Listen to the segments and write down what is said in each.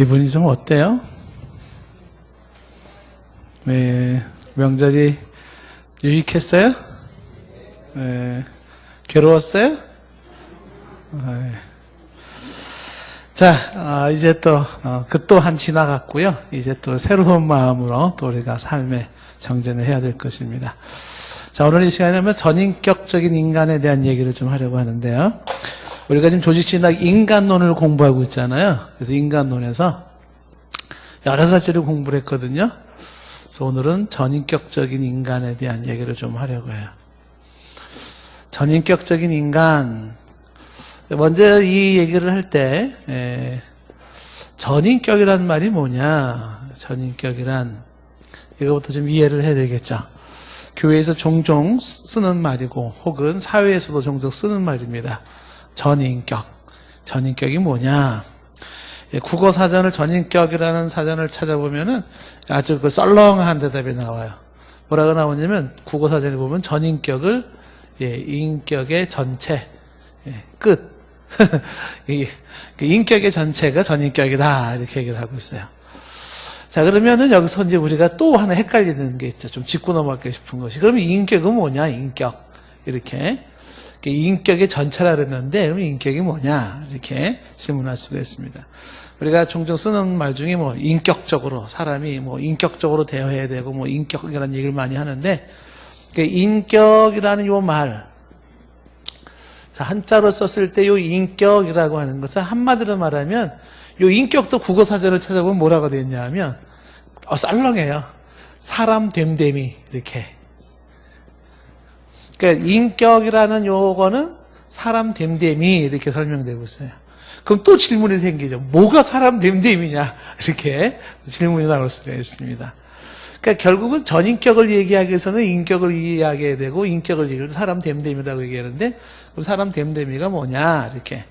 기분이 좀 어때요? 네, 명절이 유익했어요? 네, 괴로웠어요? 네. 자, 이제 또 그 또한 지나갔고요. 이제 또 새로운 마음으로 또 우리가 삶의 정전을 해야 될 것입니다. 자, 오늘 이 시간에는 전인격적인 인간에 대한 얘기를 좀 하려고 하는데요. 우리가 지금 조직신학 인간론을 공부하고 있잖아요. 그래서 인간론에서 여러 가지를 공부를 했거든요. 그래서 오늘은 전인격적인 인간에 대한 얘기를 좀 하려고 해요. 전인격적인 인간. 먼저 이 얘기를 할 때, 전인격이란 말이 뭐냐. 전인격이란, 이거부터 좀 이해를 해야 되겠죠. 교회에서 종종 쓰는 말이고, 혹은 사회에서도 종종 쓰는 말입니다. 전인격. 전인격이 뭐냐. 국어 사전을 전인격이라는 사전을 찾아보면은 아주 그 썰렁한 대답이 나와요. 뭐라고 나오냐면, 국어 사전에 보면 전인격을, 인격의 전체, 끝. 인격의 전체가 전인격이다. 이렇게 얘기를 하고 있어요. 자, 그러면은 여기서 이제 우리가 또 하나 헷갈리는 게 있죠. 좀 짚고 넘어가고 싶은 것이. 그러면 인격은 뭐냐? 인격. 이렇게. 인격의 전체라 그랬는데, 그럼 인격이 뭐냐? 이렇게 질문할 수가 있습니다. 우리가 종종 쓰는 말 중에 뭐, 인격적으로, 사람이 뭐, 인격적으로 대해야 되고, 뭐, 인격이라는 얘기를 많이 하는데, 인격이라는 요 말, 자, 한자로 썼을 때 요 인격이라고 하는 것은 한마디로 말하면 요 인격도 국어사전을 찾아보면 뭐라고 되어 있냐 하면 썰렁해요. 사람 됨됨이 이렇게. 그러니까 인격이라는 요거는 사람 됨됨이 이렇게 설명되고 있어요. 그럼 또 질문이 생기죠. 뭐가 사람 됨됨이냐 이렇게 질문이 나올 수가 있습니다. 그러니까 결국은 전인격을 얘기하기 위해서는 인격을 이해하게 되고 인격을 얘기할 때 사람 됨됨이라고 얘기하는데 그럼 사람 됨됨이가 뭐냐 이렇게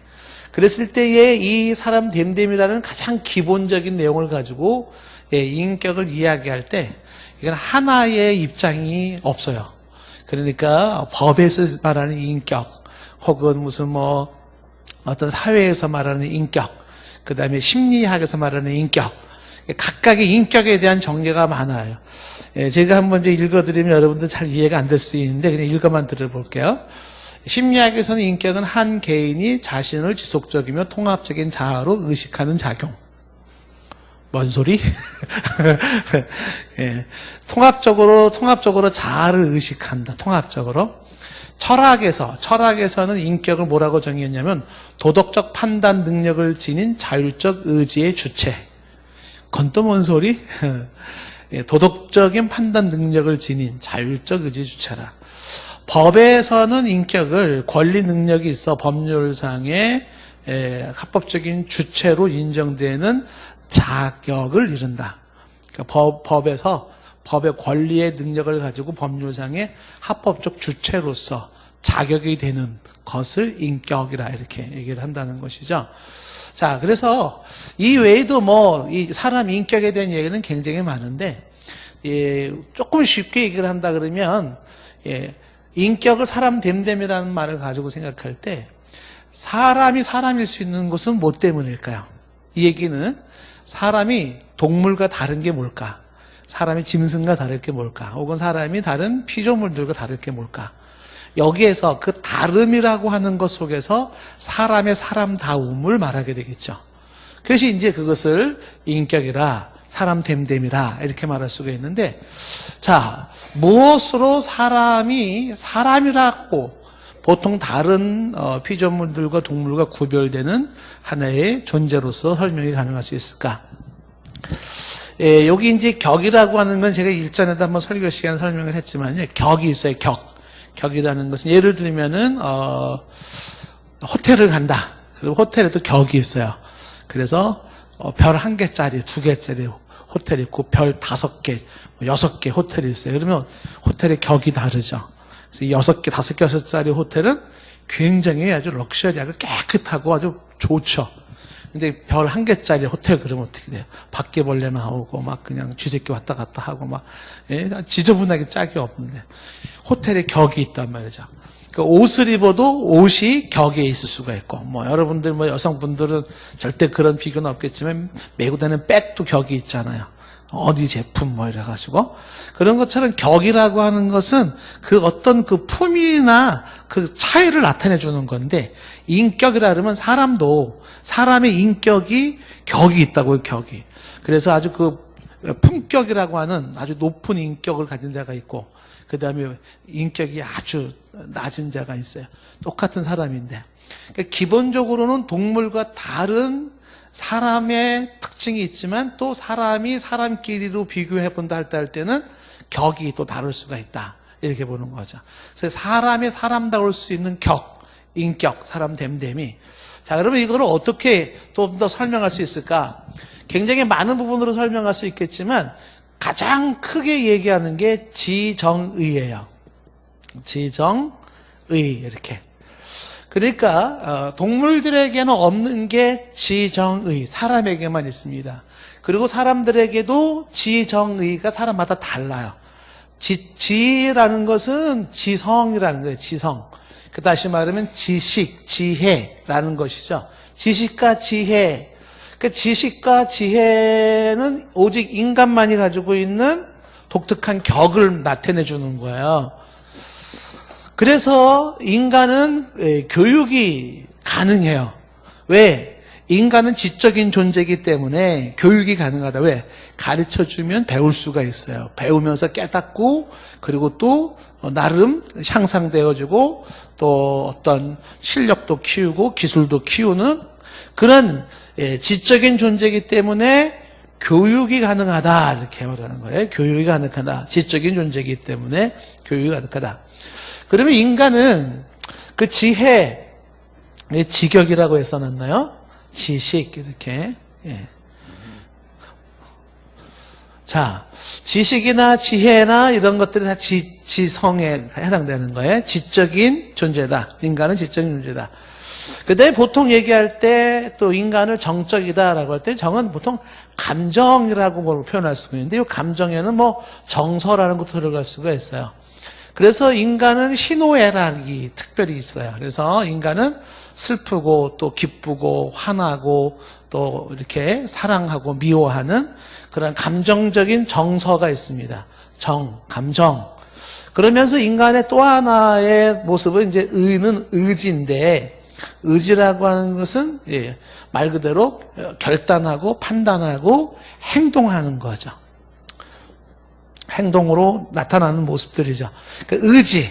그랬을 때에 이 사람 됨됨이라는 가장 기본적인 내용을 가지고 인격을 이야기할 때 이건 하나의 입장이 없어요. 그러니까 법에서 말하는 인격 혹은 무슨 뭐 어떤 사회에서 말하는 인격 그 다음에 심리학에서 말하는 인격 각각의 인격에 대한 정리가 많아요. 제가 한번 이제 읽어드리면 여러분들 잘 이해가 안 될 수 있는데 그냥 읽어만 들어볼게요. 심리학에서는 인격은 한 개인이 자신을 지속적이며 통합적인 자아로 의식하는 작용. 뭔 소리? 통합적으로 자아를 의식한다. 통합적으로. 철학에서는 인격을 뭐라고 정의했냐면 도덕적 판단 능력을 지닌 자율적 의지의 주체. 그건 또 뭔 소리? 도덕적인 판단 능력을 지닌 자율적 의지 주체라. 법에서는 인격을 권리 능력이 있어 법률상의 합법적인 주체로 인정되는 자격을 이룬다. 그러니까 법에서 법의 권리의 능력을 가지고 법률상의 합법적 주체로서 자격이 되는 것을 인격이라 이렇게 얘기를 한다는 것이죠. 자, 그래서 이 외에도 뭐 이 사람 인격에 대한 얘기는 굉장히 많은데 조금 쉽게 얘기를 한다 그러면 인격을 사람 됨됨이라는 말을 가지고 생각할 때 사람이 사람일 수 있는 것은 뭐 때문일까요? 이 얘기는 사람이 동물과 다른 게 뭘까? 사람이 짐승과 다를 게 뭘까? 혹은 사람이 다른 피조물들과 다를 게 뭘까? 여기에서 그 다름이라고 하는 것 속에서 사람의 사람다움을 말하게 되겠죠. 그래서 이제 그것을 인격이라 사람 됨됨이라 이렇게 말할 수가 있는데 자, 무엇으로 사람이 사람이라고 보통 다른 피조물들과 동물과 구별되는 하나의 존재로서 설명이 가능할 수 있을까? 여기 이제 격이라고 하는 건 제가 일전에도 한번 설교 시간 설명을 했지만요. 격이 있어요. 격이라는 것은 예를 들면은 호텔을 간다. 그리고 호텔에도 격이 있어요. 그래서 별 1개짜리, 2개짜리 호텔이 있고 별 5개, 6개 호텔이 있어요. 그러면 호텔의 격이 다르죠. 그래서 6개, 5개, 6짜리 호텔은 굉장히 아주 럭셔리하고 깨끗하고 아주 좋죠. 근데 별 1개짜리 호텔 그러면 어떻게 돼요? 바퀴벌레 나오고 막 그냥 쥐새끼 왔다 갔다 하고 막 지저분하게 짝이 없는데 호텔에 격이 있단 말이죠. 그 옷을 입어도 옷이 격에 있을 수가 있고, 뭐 여러분들 뭐 여성분들은 절대 그런 비교는 없겠지만 메고 다니는 백도 격이 있잖아요. 어디 제품 뭐 이래가지고 그런 것처럼 격이라고 하는 것은 그 어떤 그 품이나 그 차이를 나타내 주는 건데, 인격이라 그러면 사람도 사람의 인격이 격이 있다고요. 격이. 그래서 아주 그 품격이라고 하는 아주 높은 인격을 가진 자가 있고, 그 다음에 인격이 아주 낮은 자가 있어요. 똑같은 사람인데, 그러니까 기본적으로는 동물과 다른 사람의 특징이 있지만 또 사람이 사람끼리로 비교해 본다 할 때는 격이 또 다를 수가 있다, 이렇게 보는 거죠. 그래서 사람이 사람다울 수 있는 격, 인격, 사람 됨됨이. 자, 그러면 이거를 어떻게 좀 더 설명할 수 있을까? 굉장히 많은 부분으로 설명할 수 있겠지만 가장 크게 얘기하는 게 지정의예요. 지정의, 이렇게. 그러니까 동물들에게는 없는 게 지정의, 사람에게만 있습니다. 그리고 사람들에게도 지정의가 사람마다 달라요. 지라는 것은 지성이라는 거예요. 지성. 그 다시 말하면 지식, 지혜라는 것이죠. 지식과 지혜. 그 지식과 지혜는 오직 인간만이 가지고 있는 독특한 격을 나타내 주는 거예요. 그래서 인간은 교육이 가능해요. 왜? 인간은 지적인 존재이기 때문에 교육이 가능하다. 왜? 가르쳐주면 배울 수가 있어요. 배우면서 깨닫고, 그리고 또 나름 향상되어지고, 또 어떤 실력도 키우고 기술도 키우는 그런 지적인 존재이기 때문에 교육이 가능하다, 이렇게 말하는 거예요. 교육이 가능하다. 지적인 존재이기 때문에 교육이 가능하다. 그러면 인간은 그 지혜, 지격이라고 해서 놨나요? 지식, 이렇게. 예. 자, 지식이나 지혜나 이런 것들이 다 지성에 해당되는 거예요. 지적인 존재다. 인간은 지적인 존재다. 근데 보통 얘기할 때 또 인간을 정적이다라고 할 때 정은 보통 감정이라고 표현할 수가 있는데, 이 감정에는 뭐 정서라는 것도 들어갈 수가 있어요. 그래서 인간은 희노애락이 특별히 있어요. 그래서 인간은 슬프고 또 기쁘고 화나고 또 이렇게 사랑하고 미워하는 그런 감정적인 정서가 있습니다. 감정. 그러면서 인간의 또 하나의 모습은 이제 의는 의지인데, 의지라고 하는 것은 말 그대로 결단하고 판단하고 행동하는 거죠. 행동으로 나타나는 모습들이죠. 의지.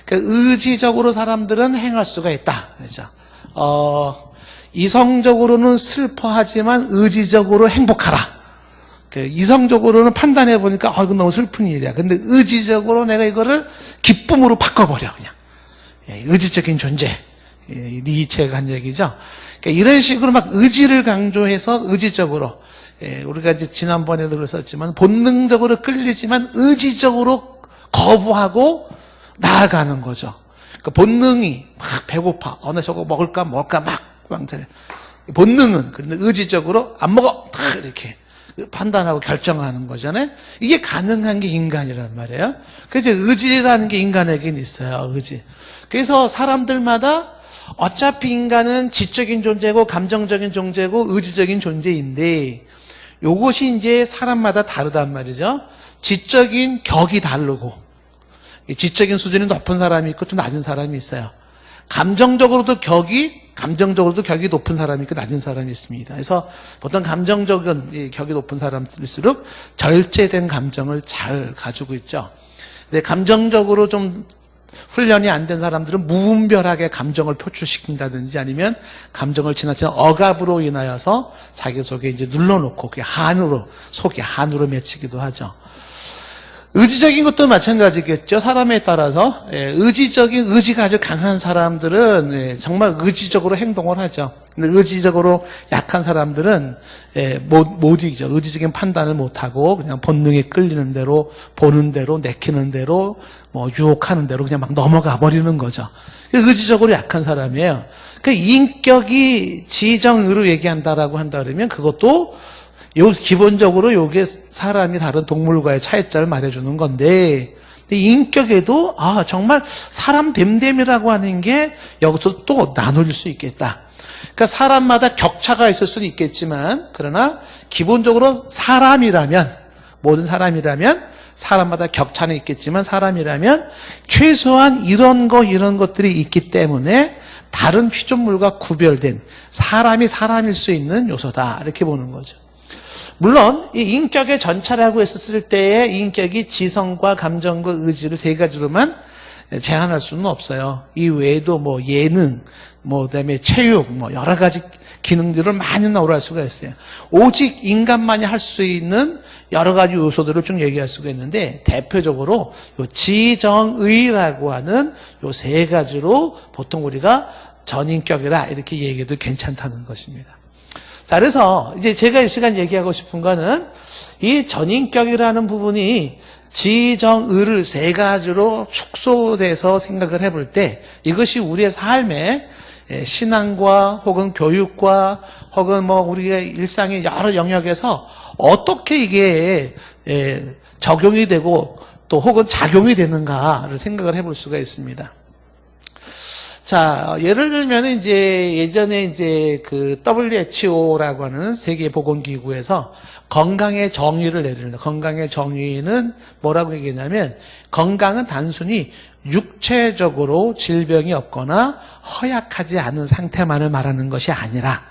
의지적으로 사람들은 행할 수가 있다. 그렇죠. 이성적으로는 슬퍼하지만 의지적으로 행복하라. 이성적으로는 판단해 보니까 이건 너무 슬픈 일이야. 근데 의지적으로 내가 이거를 기쁨으로 바꿔버려, 그냥. 의지적인 존재. 니체가 한 얘기죠. 그러니까 이런 식으로 막 의지를 강조해서 의지적으로, 우리가 이제 지난번에도 그랬었지만 본능적으로 끌리지만 의지적으로 거부하고 나아가는 거죠. 그러니까 본능이 막 배고파, 나 저거 먹을까 막 왕tere. 본능은 근데 의지적으로 안 먹어, 다 이렇게 판단하고 결정하는 거잖아요. 이게 가능한 게 인간이란 말이에요. 그래서 의지라는 게 인간에게는 있어요. 의지. 그래서 사람들마다 어차피 인간은 지적인 존재고 감정적인 존재고 의지적인 존재인데, 요것이 이제 사람마다 다르단 말이죠. 지적인 격이 다르고, 지적인 수준이 높은 사람이 있고 또 낮은 사람이 있어요. 감정적으로도 격이 높은 사람이 있고 낮은 사람이 있습니다. 그래서 보통 감정적인 격이 높은 사람일수록 절제된 감정을 잘 가지고 있죠. 근데 감정적으로 좀 훈련이 안 된 사람들은 무분별하게 감정을 표출시킨다든지 아니면 감정을 지나치는 억압으로 인하여서 자기 속에 이제 눌러놓고 그게 속이 한으로 맺히기도 하죠. 의지적인 것도 마찬가지겠죠. 사람에 따라서 의지가 아주 강한 사람들은 정말 의지적으로 행동을 하죠. 근데 의지적으로 약한 사람들은 못 이기죠. 의지적인 판단을 못하고 그냥 본능에 끌리는 대로, 보는 대로, 내키는 대로, 뭐 유혹하는 대로 그냥 막 넘어가 버리는 거죠. 의지적으로 약한 사람이에요. 그 인격이 지정의로 얘기한다라고 한다 그러면 그것도 기본적으로 요게 사람이 다른 동물과의 차이점을 말해주는 건데, 근데 인격에도 정말 사람 됨됨이라고 하는 게 여기서 또 나눌 수 있겠다. 그러니까 사람마다 격차가 있을 수는 있겠지만 그러나 기본적으로 사람이라면 모든 사람이라면 사람마다 격차는 있겠지만 사람이라면 최소한 이런 것들이 있기 때문에 다른 피조물과 구별된 사람이 사람일 수 있는 요소다 이렇게 보는 거죠. 물론 이 인격의 전차라고 했었을 때의 인격이 지성과 감정과 의지를 세 가지로만 제한할 수는 없어요. 이 외에도 뭐 예능, 그다음에 체육, 여러 가지 기능들을 많이 나오할 수가 있어요. 오직 인간만이 할 수 있는 여러 가지 요소들을 좀 얘기할 수가 있는데 대표적으로 요 지정의라고 하는 요 세 가지로 보통 우리가 전인격이라 이렇게 얘기해도 괜찮다는 것입니다. 자, 그래서 이제 제가 이 시간 얘기하고 싶은 거는 이 전인격이라는 부분이 지정의를 세 가지로 축소돼서 생각을 해볼 때 이것이 우리의 삶에 신앙과 혹은 교육과 혹은 우리의 일상의 여러 영역에서 어떻게 이게 적용이 되고 또 혹은 작용이 되는가를 생각을 해볼 수가 있습니다. 자, 예를 들면 이제 예전에 이제 그 WHO라고 하는 세계보건기구에서 건강의 정의를 내립니다. 건강의 정의는 뭐라고 얘기했냐면 건강은 단순히 육체적으로 질병이 없거나 허약하지 않은 상태만을 말하는 것이 아니라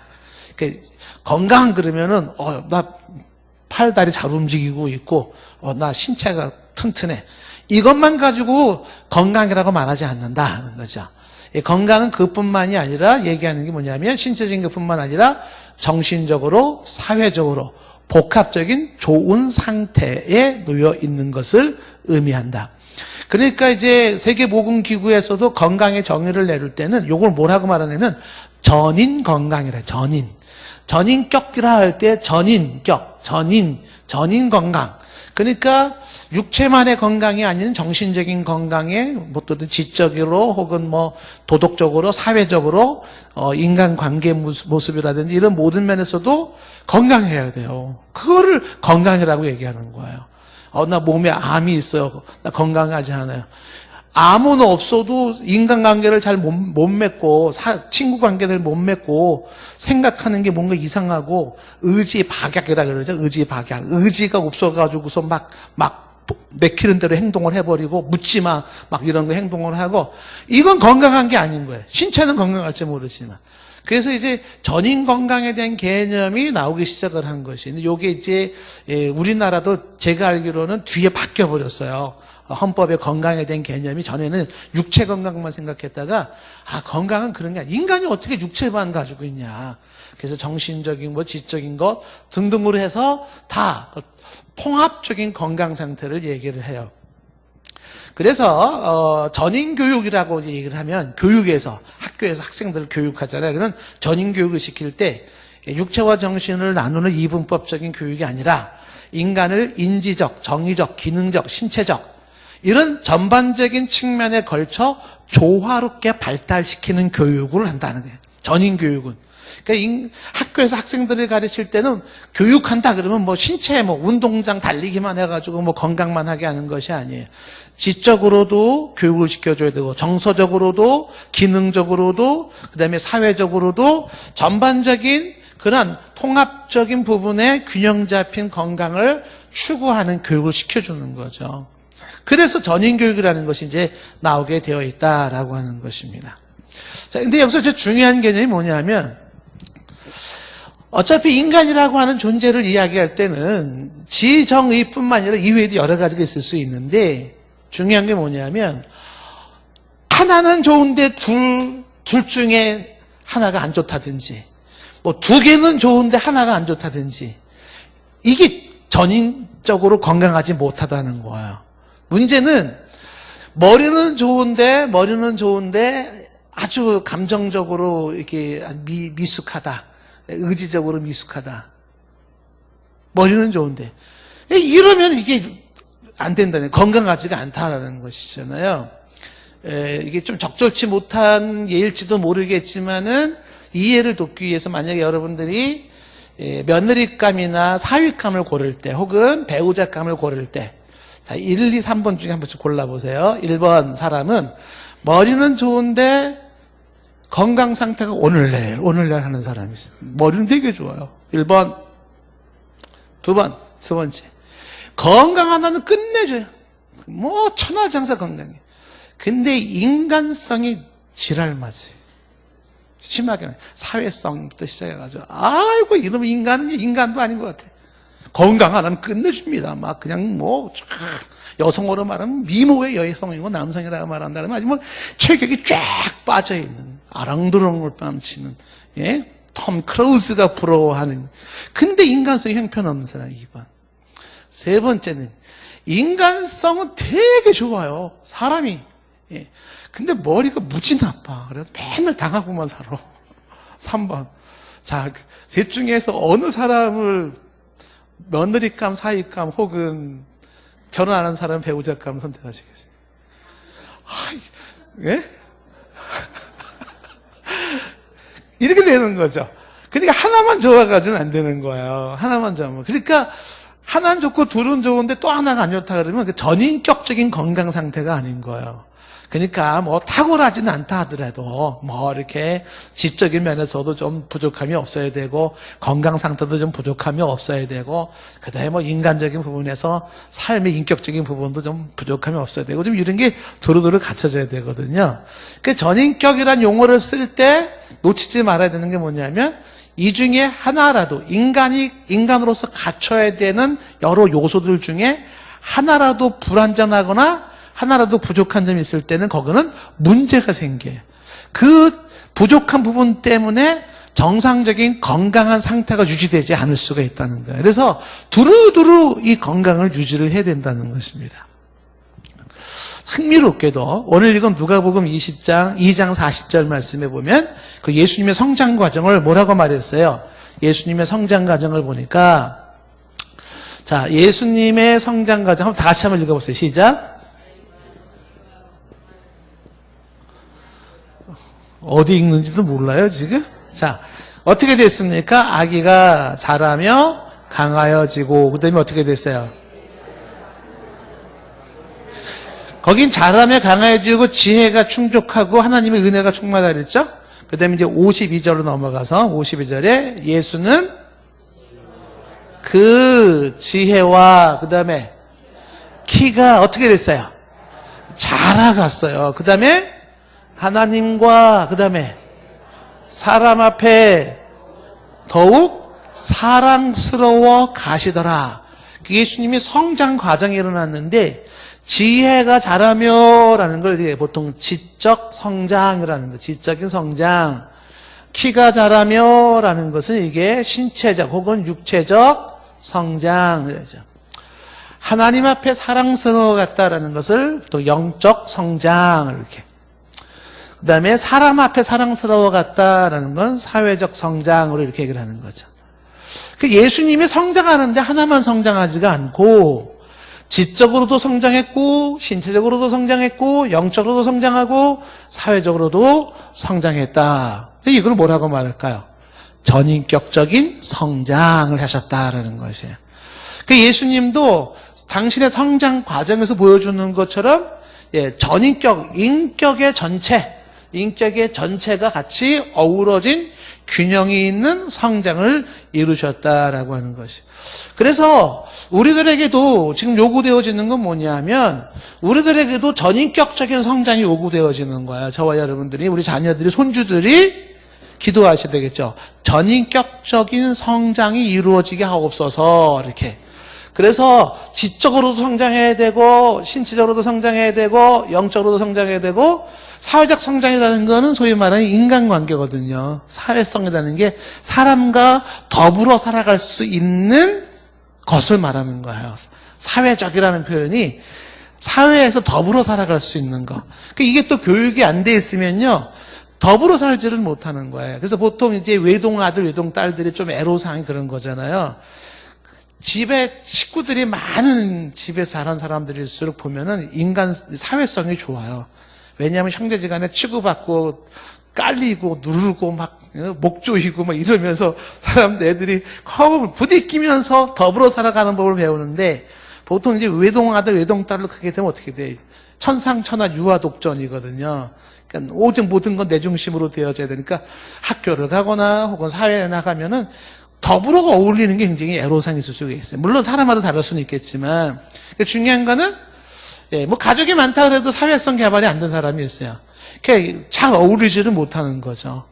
그러니까 건강 그러면은 나 팔다리 잘 움직이고 있고 나 신체가 튼튼해 이것만 가지고 건강이라고 말하지 않는다는 거죠. 건강은 그뿐만이 아니라 얘기하는 게 뭐냐면 신체적인 것뿐만 아니라 정신적으로 사회적으로 복합적인 좋은 상태에 놓여 있는 것을 의미한다. 그러니까 이제 세계보건기구에서도 건강의 정의를 내릴 때는 이걸 뭐라고 말하냐면 전인 건강이라 전인. 전인격이라 할 때 전인격, 전인 건강. 그러니까 육체만의 건강이 아닌 정신적인 건강에 또는 지적으로 혹은 도덕적으로 사회적으로 인간관계 모습이라든지 이런 모든 면에서도 건강해야 돼요. 그거를 건강이라고 얘기하는 거예요. 나 몸에 암이 있어요. 나 건강하지 않아요. 암은 없어도 인간관계를 잘 못 맺고 친구 관계를 못 맺고 생각하는 게 뭔가 이상하고 의지 박약이라 그러죠. 의지 박약. 의지가 없어가지고서 막 맥히는 대로 행동을 해버리고 묻지 마 막 이런 거 행동을 하고 이건 건강한 게 아닌 거예요. 신체는 건강할지 모르지만. 그래서 이제 전인 건강에 대한 개념이 나오기 시작을 한 것이. 근데 요게 이제 우리나라도 제가 알기로는 뒤에 바뀌어 버렸어요. 헌법의 건강에 대한 개념이 전에는 육체 건강만 생각했다가 건강은 그런 게 아니야. 인간이 어떻게 육체만 가지고 있냐. 그래서 정신적인 지적인 것 등등으로 해서 다 통합적인 건강 상태를 얘기를 해요. 그래서 전인교육이라고 얘기를 하면 교육에서 학교에서 학생들을 교육하잖아요. 그러면 전인교육을 시킬 때 육체와 정신을 나누는 이분법적인 교육이 아니라 인간을 인지적, 정의적, 기능적, 신체적 이런 전반적인 측면에 걸쳐 조화롭게 발달시키는 교육을 한다는 거예요. 전인교육은. 그러니까 학교에서 학생들을 가르칠 때는 교육한다 그러면 신체 운동장 달리기만 해가지고 건강만 하게 하는 것이 아니에요. 지적으로도 교육을 시켜줘야 되고 정서적으로도 기능적으로도 그다음에 사회적으로도 전반적인 그런 통합적인 부분에 균형 잡힌 건강을 추구하는 교육을 시켜주는 거죠. 그래서 전인교육이라는 것이 이제 나오게 되어 있다라고 하는 것입니다. 자, 근데 여기서 중요한 개념이 뭐냐면 어차피 인간이라고 하는 존재를 이야기할 때는 지정의뿐만 아니라 이외에도 여러 가지가 있을 수 있는데 중요한 게 뭐냐면 하나는 좋은데 둘 중에 하나가 안 좋다든지 두 개는 좋은데 하나가 안 좋다든지 이게 전인적으로 건강하지 못하다는 거예요. 문제는 머리는 좋은데 아주 감정적으로 이렇게 미숙하다. 의지적으로 미숙하다. 머리는 좋은데 이러면 이게 안 된다는 건강하지가 않다라는 것이잖아요. 이게 좀 적절치 못한 예일지도 모르겠지만은 이해를 돕기 위해서 만약에 여러분들이 며느리감이나 사위감을 고를 때 혹은 배우자감을 고를 때 자, 1, 2, 3번 중에 한 번씩 골라보세요. 1번 사람은 머리는 좋은데 건강 상태가 오늘날 하는 사람이 있어요. 머리는 되게 좋아요. 1번. 두 번째. 건강하다는 끝내줘요. 뭐 천하장사 건강해. 근데 인간성이 지랄맞아요. 심하게 사회성부터 시작해가지고 아이고 이러면 인간도 아닌 것 같아. 건강하다는 끝내줍니다. 막 그냥 뭐 여성어로 말하면 미모의 여성이고 남성이라고 말한다면 아주 뭐 체격이 쫙 빠져있는 아랑드렁을 뺨치는 톰 크루즈가 부러워하는. 근데 인간성이 형편없는 사람 2번. 세 번째는 인간성은 되게 좋아요. 사람이. 근데 머리가 무지 나빠. 그래서 맨날 당하고만 살아. 3번. 자, 셋 중에서 어느 사람을 며느리감, 사위감 혹은 결혼하는 사람 배우자감 선택하시겠어요? 예? 이렇게 되는 거죠. 그러니까 하나만 좋아가지고는 안 되는 거예요. 하나만 좋아하면. 그러니까 하나는 좋고 둘은 좋은데 또 하나가 안 좋다 그러면 전인격적인 건강 상태가 아닌 거예요. 그러니까 뭐 탁월하지는 않다 하더라도 뭐 이렇게 지적인 면에서도 좀 부족함이 없어야 되고 건강 상태도 좀 부족함이 없어야 되고 그다음에 뭐 인간적인 부분에서 삶의 인격적인 부분도 좀 부족함이 없어야 되고 좀 이런 게 두루두루 갖춰져야 되거든요. 그 전인격이란 용어를 쓸 때 놓치지 말아야 되는 게 뭐냐면 이 중에 하나라도 인간으로서 갖춰야 되는 여러 요소들 중에 하나라도 불완전하거나 하나라도 부족한 점이 있을 때는 거기는 문제가 생겨요. 그 부족한 부분 때문에 정상적인 건강한 상태가 유지되지 않을 수가 있다는 거예요. 그래서 두루두루 이 건강을 유지를 해야 된다는 것입니다. 흥미롭게도 오늘 읽은 누가복음 2장 40절 말씀에 보면 그 예수님의 성장 과정을 뭐라고 말했어요? 예수님의 성장 과정을 보니까 자, 예수님의 성장 과정 한번 다 같이 한번 읽어보세요. 시작. 어디 읽는지도 몰라요, 지금? 자, 어떻게 됐습니까? 아기가 자라며 강하여지고, 그 다음에 어떻게 됐어요? 거긴 자라며 강하여지고, 지혜가 충족하고, 하나님의 은혜가 충만하다 그랬죠? 그 다음에 이제 52절로 넘어가서, 52절에 예수는 그 지혜와, 그 다음에 키가 어떻게 됐어요? 자라갔어요. 그 다음에 하나님과 그 다음에 사람 앞에 더욱 사랑스러워 가시더라. 예수님이 성장 과정이 일어났는데 지혜가 자라며라는 걸 보통 지적 성장이라는 거, 지적인 성장. 키가 자라며라는 것은 이게 신체적 혹은 육체적 성장이죠. 하나님 앞에 사랑스러워 갔다라는 것을 또 영적 성장을 이렇게. 그 다음에 사람 앞에 사랑스러워 갔다라는 건 사회적 성장으로 이렇게 얘기를 하는 거죠. 그 예수님이 성장하는데 하나만 성장하지가 않고 지적으로도 성장했고 신체적으로도 성장했고 영적으로도 성장하고 사회적으로도 성장했다. 이걸 뭐라고 말할까요? 전인격적인 성장을 하셨다라는 것이에요. 그 예수님도 당신의 성장 과정에서 보여주는 것처럼 전인격, 인격의 전체가 같이 어우러진 균형이 있는 성장을 이루셨다라고 하는 것이. 그래서 우리들에게도 지금 요구되어지는 건 뭐냐면 우리들에게도 전인격적인 성장이 요구되어지는 거야. 저와 여러분들이, 우리 자녀들이, 손주들이 기도하셔야 되겠죠. 전인격적인 성장이 이루어지게 하옵소서 이렇게. 그래서 지적으로도 성장해야 되고 신체적으로도 성장해야 되고 영적으로도 성장해야 되고 사회적 성장이라는 거는 소위 말하는 인간관계거든요. 사회성이라는 게 사람과 더불어 살아갈 수 있는 것을 말하는 거예요. 사회적이라는 표현이 사회에서 더불어 살아갈 수 있는 것. 이게 또 교육이 안 돼 있으면요, 더불어 살지를 못하는 거예요. 그래서 보통 이제 외동 아들, 외동 딸들이 좀 애로사항이 그런 거잖아요. 집에 식구들이 많은 집에서 자란 사람들일수록 보면은 인간 사회성이 좋아요. 왜냐하면 형제지간에 치고받고 깔리고 누르고 막 목 조이고 막 이러면서 애들이 부딪히면서 더불어 살아가는 법을 배우는데 보통 이제 외동아들, 외동딸로 크게 되면 어떻게 돼? 천상천하 유아독전이거든요. 그러니까 오직 모든 건 내 중심으로 되어져야 되니까 학교를 가거나 혹은 사회에 나가면은 더불어 어울리는 게 굉장히 애로사항이 있을 수가 있어요. 물론 사람마다 다를 수는 있겠지만 중요한 거는 뭐 가족이 많다 그래도 사회성 개발이 안 된 사람이 있어요. 잘 어울리지를 못하는 거죠.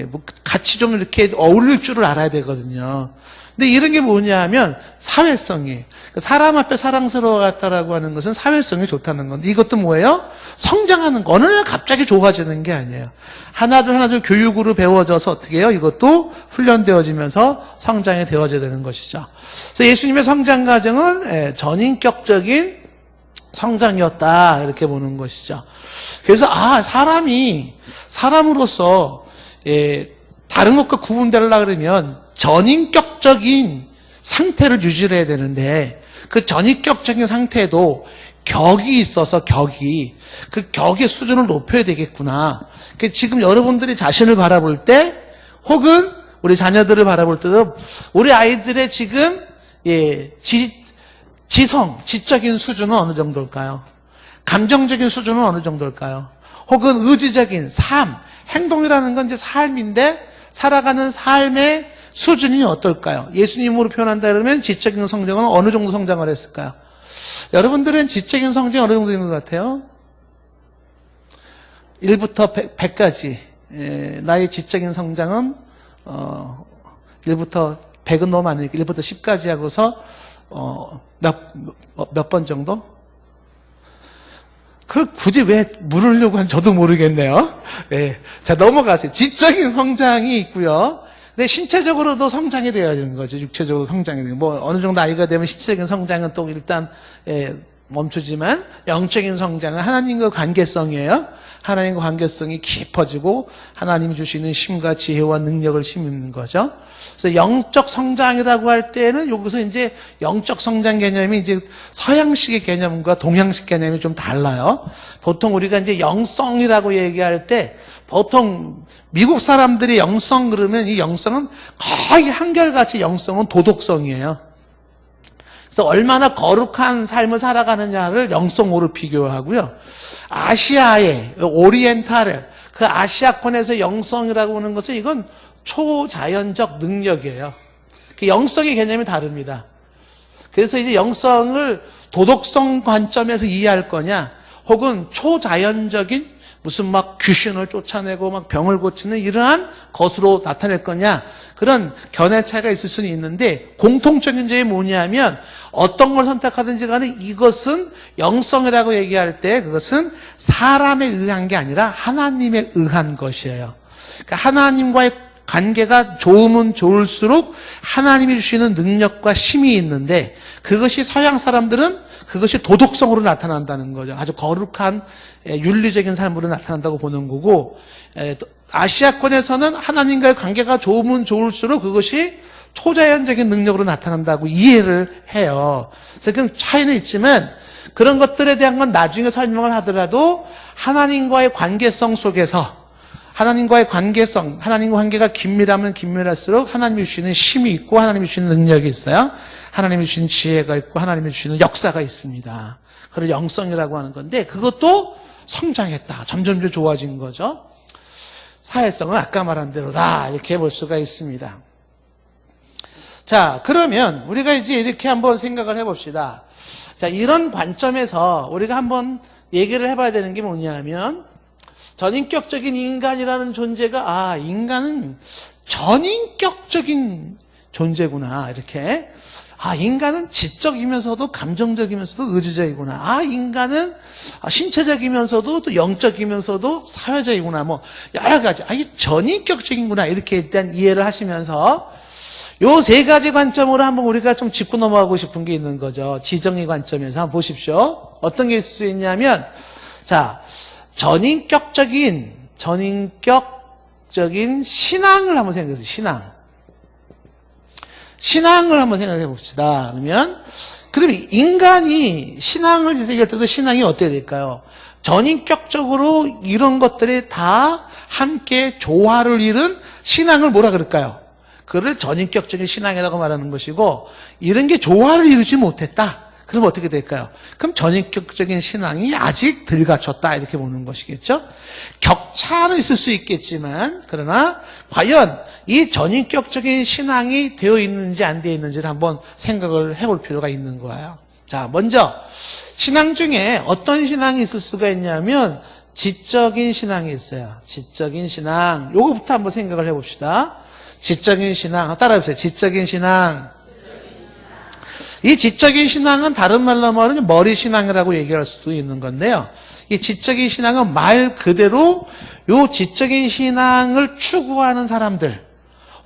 뭐 같이 좀 이렇게 어울릴 줄을 알아야 되거든요. 근데 이런 게 뭐냐면 사회성이, 사람 앞에 사랑스러워갔다라고 하는 것은 사회성이 좋다는 건데, 이것도 뭐예요? 성장하는 거. 어느 날 갑자기 좋아지는 게 아니에요. 하나둘 교육으로 배워져서 어떻게 해요? 이것도 훈련되어지면서 성장이 되어져야 되는 것이죠. 그래서 예수님의 성장 과정은 전인격적인 성장이었다, 이렇게 보는 것이죠. 그래서 사람이 사람으로서 다른 것과 구분되려고 그러면 전인격적인 상태를 유지를 해야 되는데, 그 전인격적인 상태도 격이 있어서 그 격의 수준을 높여야 되겠구나. 지금 여러분들이 자신을 바라볼 때, 혹은 우리 자녀들을 바라볼 때도 우리 아이들의 지금 지적인 수준은 어느 정도일까요? 감정적인 수준은 어느 정도일까요? 혹은 의지적인 삶, 행동이라는 건 이제 삶인데 살아가는 삶의 수준이 어떨까요? 예수님으로 표현한다 그러면 지적인 성장은 어느 정도 성장을 했을까요? 여러분들은 지적인 성장이 어느 정도 된 것 같아요? 1부터 100까지 나의 지적인 성장은 1부터 100은 너무 많으니까 1부터 10까지 하고서 몇 번 정도? 그걸 굳이 왜 물으려고 하는지 저도 모르겠네요. 자, 넘어가세요. 지적인 성장이 있고요. 근데 신체적으로도 성장이 되어야 되는 거죠. 육체적으로 성장이 되는 거. 어느 정도 나이가 되면 신체적인 성장은 또 일단 멈추지만 영적인 성장은 하나님과 관계성이에요. 하나님과 관계성이 깊어지고 하나님이 주시는 힘과 지혜와 능력을 심는 거죠. 그래서 영적 성장이라고 할 때는 여기서 이제 영적 성장 개념이 이제 서양식의 개념과 동양식 개념이 좀 달라요. 보통 우리가 이제 영성이라고 얘기할 때 보통 미국 사람들이 영성 그러면 이 영성은 거의 한결같이 영성은 도덕성이에요. 그래서 얼마나 거룩한 삶을 살아가느냐를 영성으로 비교하고요. 아시아의 오리엔탈의 그 아시아권에서 영성이라고 하는 것은 이건 초자연적 능력이에요. 그 영성의 개념이 다릅니다. 그래서 이제 영성을 도덕성 관점에서 이해할 거냐, 혹은 초자연적인 무슨 막 귀신을 쫓아내고 막 병을 고치는 이러한 것으로 나타낼 거냐, 그런 견해 차이가 있을 수는 있는데 공통적인 점이 뭐냐면 어떤 걸 선택하든지 간에 이것은 영성이라고 얘기할 때 그것은 사람에 의한 게 아니라 하나님에 의한 것이에요. 그러니까 하나님과의 관계가 좋으면 좋을수록 하나님이 주시는 능력과 힘이 있는데 그것이 서양 사람들은 그것이 도덕성으로 나타난다는 거죠. 아주 거룩한 윤리적인 삶으로 나타난다고 보는 거고, 아시아권에서는 하나님과의 관계가 좋으면 좋을수록 그것이 초자연적인 능력으로 나타난다고 이해를 해요. 그래서 그 차이는 있지만 그런 것들에 대한 건 나중에 설명을 하더라도 하나님과의 관계성 속에서 하나님과의 관계성, 하나님과 관계가 긴밀하면 긴밀할수록 하나님이 주시는 힘이 있고 하나님이 주시는 능력이 있어요. 하나님이 주시는 지혜가 있고 하나님이 주시는 역사가 있습니다. 그걸 영성이라고 하는 건데 그것도 성장했다. 점점 좋아진 거죠. 사회성은 아까 말한 대로다. 이렇게 볼 수가 있습니다. 자, 그러면 우리가 이제 이렇게 한번 생각을 해봅시다. 자, 이런 관점에서 우리가 한번 얘기를 해봐야 되는 게 뭐냐면 전인격적인 인간이라는 존재가 인간은 전인격적인 존재구나 이렇게 인간은 지적이면서도 감정적이면서도 의지적이구나 인간은 신체적이면서도 또 영적이면서도 사회적이구나 뭐 여러 가지 이게 전인격적인구나 이렇게 일단 이해를 하시면서 요 세 가지 관점으로 한번 우리가 좀 짚고 넘어가고 싶은 게 있는 거죠. 지정의 관점에서 한번 보십시오. 어떤 게 있을 수 있냐면 자 전인격적인 신앙을 한번 생각해보세요. 신앙을 한번 생각해 봅시다. 그러면 인간이 신앙을 얘기할 때도 신앙이 어떻게 될까요? 전인격적으로 이런 것들이 다 함께 조화를 이룬 신앙을 뭐라 그럴까요? 그를 전인격적인 신앙이라고 말하는 것이고 이런 게 조화를 이루지 못했다. 그럼 어떻게 될까요? 그럼 전인격적인 신앙이 아직 덜 갖췄다 이렇게 보는 것이겠죠. 격차는 있을 수 있겠지만 그러나 과연 이 전인격적인 신앙이 되어 있는지 안 되어 있는지를 한번 생각을 해볼 필요가 있는 거예요. 자, 먼저 신앙 중에 어떤 신앙이 있을 수가 있냐면 지적인 신앙이 있어요. 지적인 신앙. 요거부터 한번 생각을 해봅시다. 지적인 신앙. 따라해보세요. 지적인 신앙. 이 지적인 신앙은 다른 말로 말하면 머리 신앙이라고 얘기할 수도 있는 건데요. 이 지적인 신앙은 말 그대로 요 지적인 신앙을 추구하는 사람들,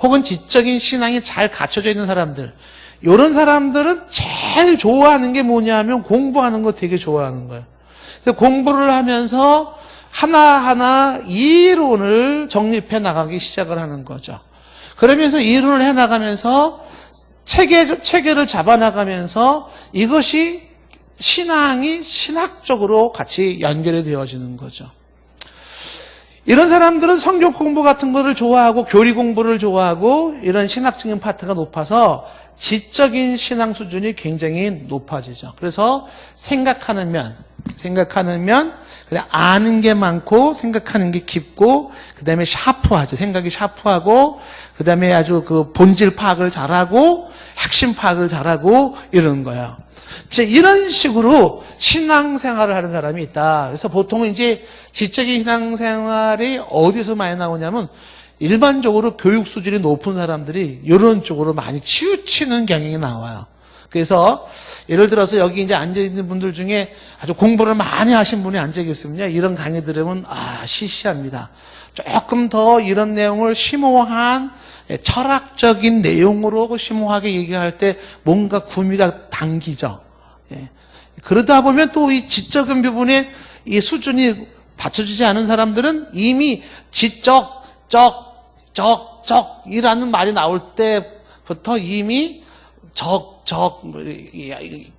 혹은 지적인 신앙이 잘 갖춰져 있는 사람들, 이런 사람들은 제일 좋아하는 게 뭐냐면 공부하는 거 되게 좋아하는 거예요. 그래서 공부를 하면서 하나하나 이론을 정립해 나가기 시작을 하는 거죠. 그러면서 이론을 해 나가면서 체계를 잡아나가면서 이것이 신앙이 신학적으로 같이 연결이 되어지는 거죠. 이런 사람들은 성경 공부 같은 거를 좋아하고 교리 공부를 좋아하고 이런 신학적인 파트가 높아서 지적인 신앙 수준이 굉장히 높아지죠. 그래서 생각하는 면 그냥 아는 게 많고 생각하는 게 깊고 그다음에 샤프하죠. 생각이 샤프하고 그다음에 아주 그 본질 파악을 잘하고 핵심 파악을 잘하고 이러는 거예요. 이런 식으로 신앙생활을 하는 사람이 있다. 그래서 보통 이제 지적인 신앙생활이 어디서 많이 나오냐면 일반적으로 교육 수준이 높은 사람들이 이런 쪽으로 많이 치우치는 경향이 나와요. 그래서 예를 들어서 여기 이제 앉아있는 분들 중에 아주 공부를 많이 하신 분이 앉아계시면요. 이런 강의 들으면 시시합니다. 조금 더 이런 내용을 심오한 철학적인 내용으로 심오하게 얘기할 때 뭔가 구미가 당기죠. 그러다 보면 또 이 지적인 부분에 이 수준이 받쳐지지 않은 사람들은 이미 이라는 말이 나올 때부터 이미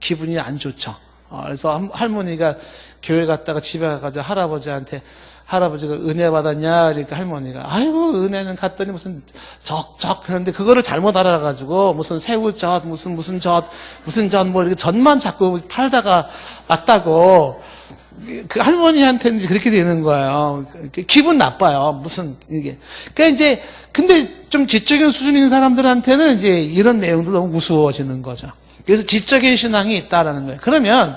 기분이 안 좋죠. 그래서 할머니가 교회 갔다가 집에 가가지고 할아버지가 은혜 받았냐? 그러니까 할머니가, 아이고, 은혜는 갔더니 무슨 그런데 그거를 잘못 알아가지고 무슨 새우젓, 무슨 젓, 뭐 이렇게 젓만 자꾸 팔다가 왔다고 그 할머니한테는 그렇게 되는 거예요. 기분 나빠요. 이게. 그러니까 이제, 근데 좀 지적인 수준인 사람들한테는 이제 이런 내용도 너무 우스워지는 거죠. 그래서 지적인 신앙이 있다라는 거예요. 그러면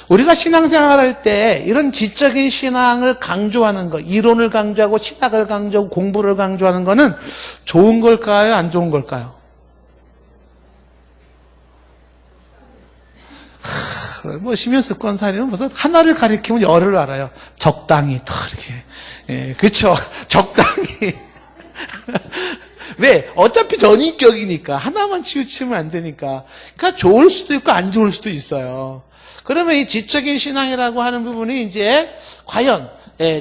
우리가 신앙생활 할 때 이런 지적인 신앙을 강조하는 거, 이론을 강조하고 신학을 강조하고 공부를 강조하는 거는 좋은 걸까요? 안 좋은 걸까요? 뭐 심연습권사님은 무슨 하나를 가리키면 열을 알아요. 적당히 더 이렇게. 그렇죠. 적당히. 왜? 어차피 전인격이니까 하나만 치우치면 안 되니까. 그러니까 좋을 수도 있고 안 좋을 수도 있어요. 그러면 이 지적인 신앙이라고 하는 부분이 이제 과연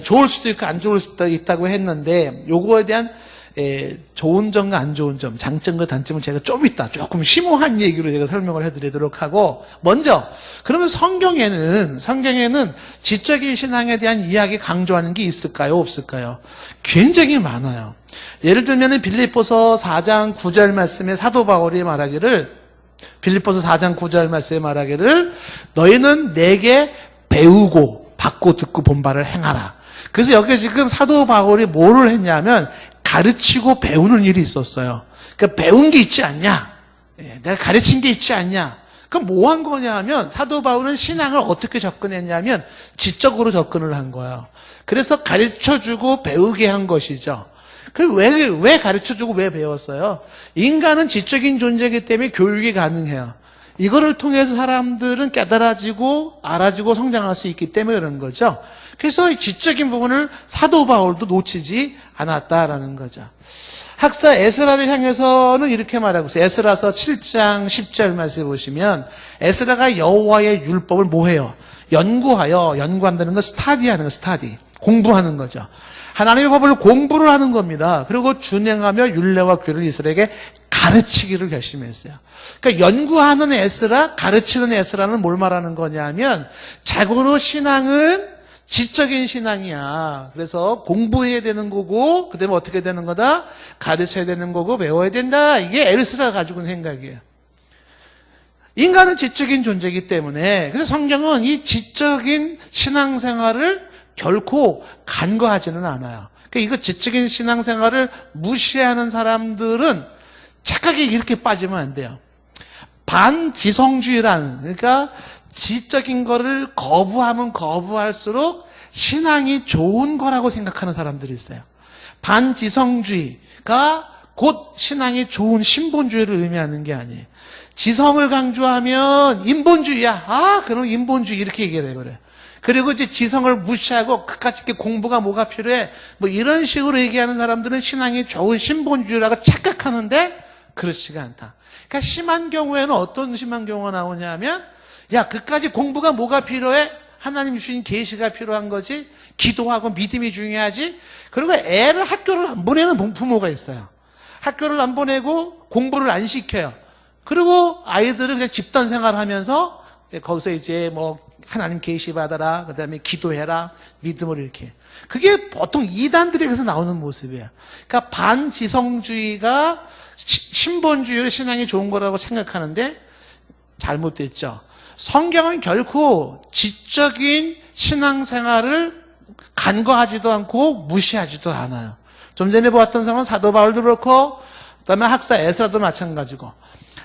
좋을 수도 있고 안 좋을 수도 있다고 했는데 요거에 대한 좋은 점과 안 좋은 점, 장점과 단점을 제가 좀 이따 조금 심오한 얘기로 제가 설명을 해드리도록 하고, 먼저 그러면 성경에는 지적인 신앙에 대한 이야기 강조하는 게 있을까요? 없을까요? 굉장히 많아요. 예를 들면 빌립보서 4장 9절 말씀에 사도 바울이 말하기를, 빌립보서 4장 9절 말씀에 말하기를 너희는 내게 배우고 받고 듣고 본 바를 행하라. 그래서 여기 지금 사도 바울이 뭐를 했냐면 가르치고 배우는 일이 있었어요. 그러니까 배운 게 있지 않냐? 내가 가르친 게 있지 않냐? 그럼 뭐 한 거냐 하면 사도 바울은 신앙을 어떻게 접근했냐면 지적으로 접근을 한 거예요. 그래서 가르쳐주고 배우게 한 것이죠. 왜 가르쳐주고 왜 배웠어요? 인간은 지적인 존재이기 때문에 교육이 가능해요. 이거를 통해서 사람들은 깨달아지고 알아지고 성장할 수 있기 때문에 그런 거죠. 그래서 이 지적인 부분을 사도 바울도 놓치지 않았다라는 거죠. 학사 에스라를 향해서는 이렇게 말하고 있어요. 에스라서 7장 10절 말씀해 보시면 에스라가 여호와의 율법을 뭐해요? 연구한다는 건 스타디하는 거, 스타디. 공부하는 거죠. 하나님의 법을 공부를 하는 겁니다. 그리고 준행하며 율례와 규례를 이스라엘에게 가르치기를 결심했어요. 그러니까 연구하는 에스라, 가르치는 에스라는 뭘 말하는 거냐면 자고로 신앙은 지적인 신앙이야. 그래서 공부해야 되는 거고 그다음에 어떻게 되는 거다? 가르쳐야 되는 거고 배워야 된다. 이게 에스라가 가지고 있는 생각이에요. 인간은 지적인 존재이기 때문에 그래서 성경은 이 지적인 신앙생활을 결코 간과하지는 않아요. 그러니까 이거 지적인 신앙생활을 무시하는 사람들은 착각에 이렇게 빠지면 안 돼요. 반지성주의라는, 그러니까 지적인 거를 거부하면 거부할수록 신앙이 좋은 거라고 생각하는 사람들이 있어요. 반지성주의가 곧 신앙이 좋은 신본주의를 의미하는 게 아니에요. 지성을 강조하면 인본주의야. 그럼 인본주의 이렇게 얘기를 해버려요. 그리고 이제 지성을 무시하고 그까짓 게 공부가 뭐가 필요해 뭐 이런 식으로 얘기하는 사람들은 신앙이 좋은 신본주의라고 착각하는데 그렇지가 않다. 그러니까 심한 경우에는 어떤 심한 경우가 나오냐면 야 그까지 공부가 뭐가 필요해? 하나님 주신 계시가 필요한 거지. 기도하고 믿음이 중요하지. 그리고 애를 학교를 안 보내는 부모가 있어요. 학교를 안 보내고 공부를 안 시켜요. 그리고 아이들을 그냥 집단 생활하면서 거기서 이제 뭐 하나님 계시 받아라, 그 다음에 기도해라, 믿음을 이렇게. 그게 보통 이단들에게서 나오는 모습이에요. 그러니까 반지성주의가 신본주의의 신앙이 좋은 거라고 생각하는데 잘못됐죠. 성경은 결코 지적인 신앙생활을 간과하지도 않고 무시하지도 않아요. 좀 전에 보았던 사람은 사도 바울도 그렇고 그다음에 학사 에스라도 마찬가지고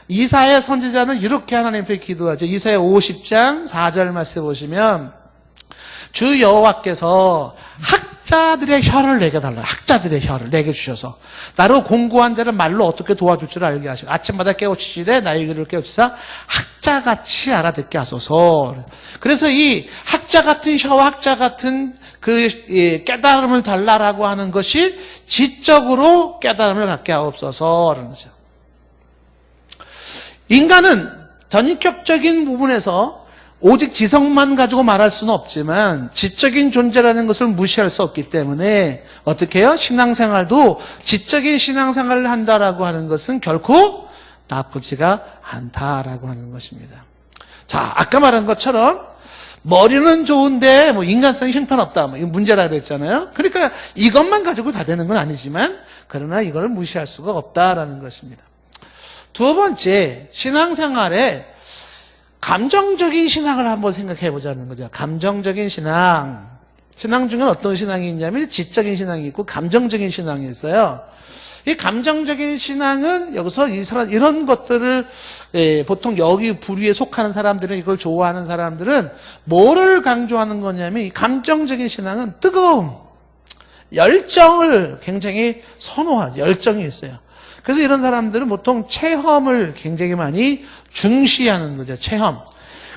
이사야 선지자는 이렇게 하나님 앞에 기도하죠. 이사야 50장 4절 말씀 보시면 주 여호와께서 학자들의 혀를 내게 달라요. 학자들의 혀를 내게 주셔서 나로 공고한 자를 말로 어떻게 도와줄 줄 알게 하시고 아침마다 깨우치시되 나의 귀를 깨우치사 학자같이 알아듣게 하소서. 그래서 이 학자 같은 혀와 학자 같은 그 깨달음을 달라라고 하는 것이 지적으로 깨달음을 갖게 하옵소서라는 거죠. 인간은 전인격적인 부분에서 오직 지성만 가지고 말할 수는 없지만 지적인 존재라는 것을 무시할 수 없기 때문에 어떻게 해요? 신앙생활도 지적인 신앙생활을 한다라고 하는 것은 결코 나쁘지가 않다라고 하는 것입니다. 자, 아까 말한 것처럼 머리는 좋은데 뭐 인간성이 형편없다. 뭐 이거 문제라 그랬잖아요. 그러니까 이것만 가지고 다 되는 건 아니지만 그러나 이걸 무시할 수가 없다라는 것입니다. 두 번째, 신앙생활에 감정적인 신앙을 한번 생각해 보자는 거죠. 감정적인 신앙. 신앙 중에는 어떤 신앙이 있냐면 지적인 신앙이 있고 감정적인 신앙이 있어요. 이 감정적인 신앙은 여기서 이런 것들을 보통 여기 부류에 속하는 사람들은 이걸 좋아하는 사람들은 뭐를 강조하는 거냐면 이 감정적인 신앙은 뜨거움, 열정을 굉장히 선호한 열정이 있어요. 그래서 이런 사람들은 보통 체험을 굉장히 많이 중시하는 거죠. 체험.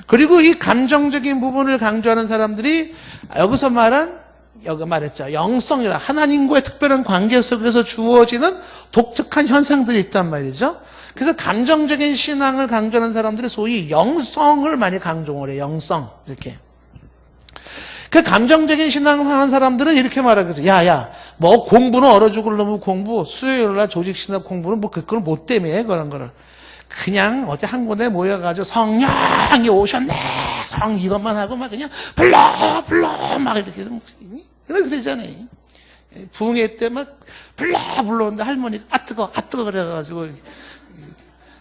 그리고 이 감정적인 부분을 강조하는 사람들이 여기서 말했죠. 영성이라 하나님과의 특별한 관계 속에서 주어지는 독특한 현상들이 있단 말이죠. 그래서 감정적인 신앙을 강조하는 사람들이 소위 영성을 많이 강조를 해요. 영성. 이렇게. 그 감정적인 신앙을 하는 사람들은 이렇게 말하거든요. 야, 뭐 공부는 얼어 죽을 놈의 공부, 수요일날 조직신학 공부는 뭐 그걸 못 때문에 그런 거를. 그냥 어디 한 군데 모여가지고 성령이 오셨네. 성 이것만 하고 막 그냥 불러 막 이렇게 그러잖아요. 부흥회 때 막 불러오는데 할머니가 뜨거 그래가지고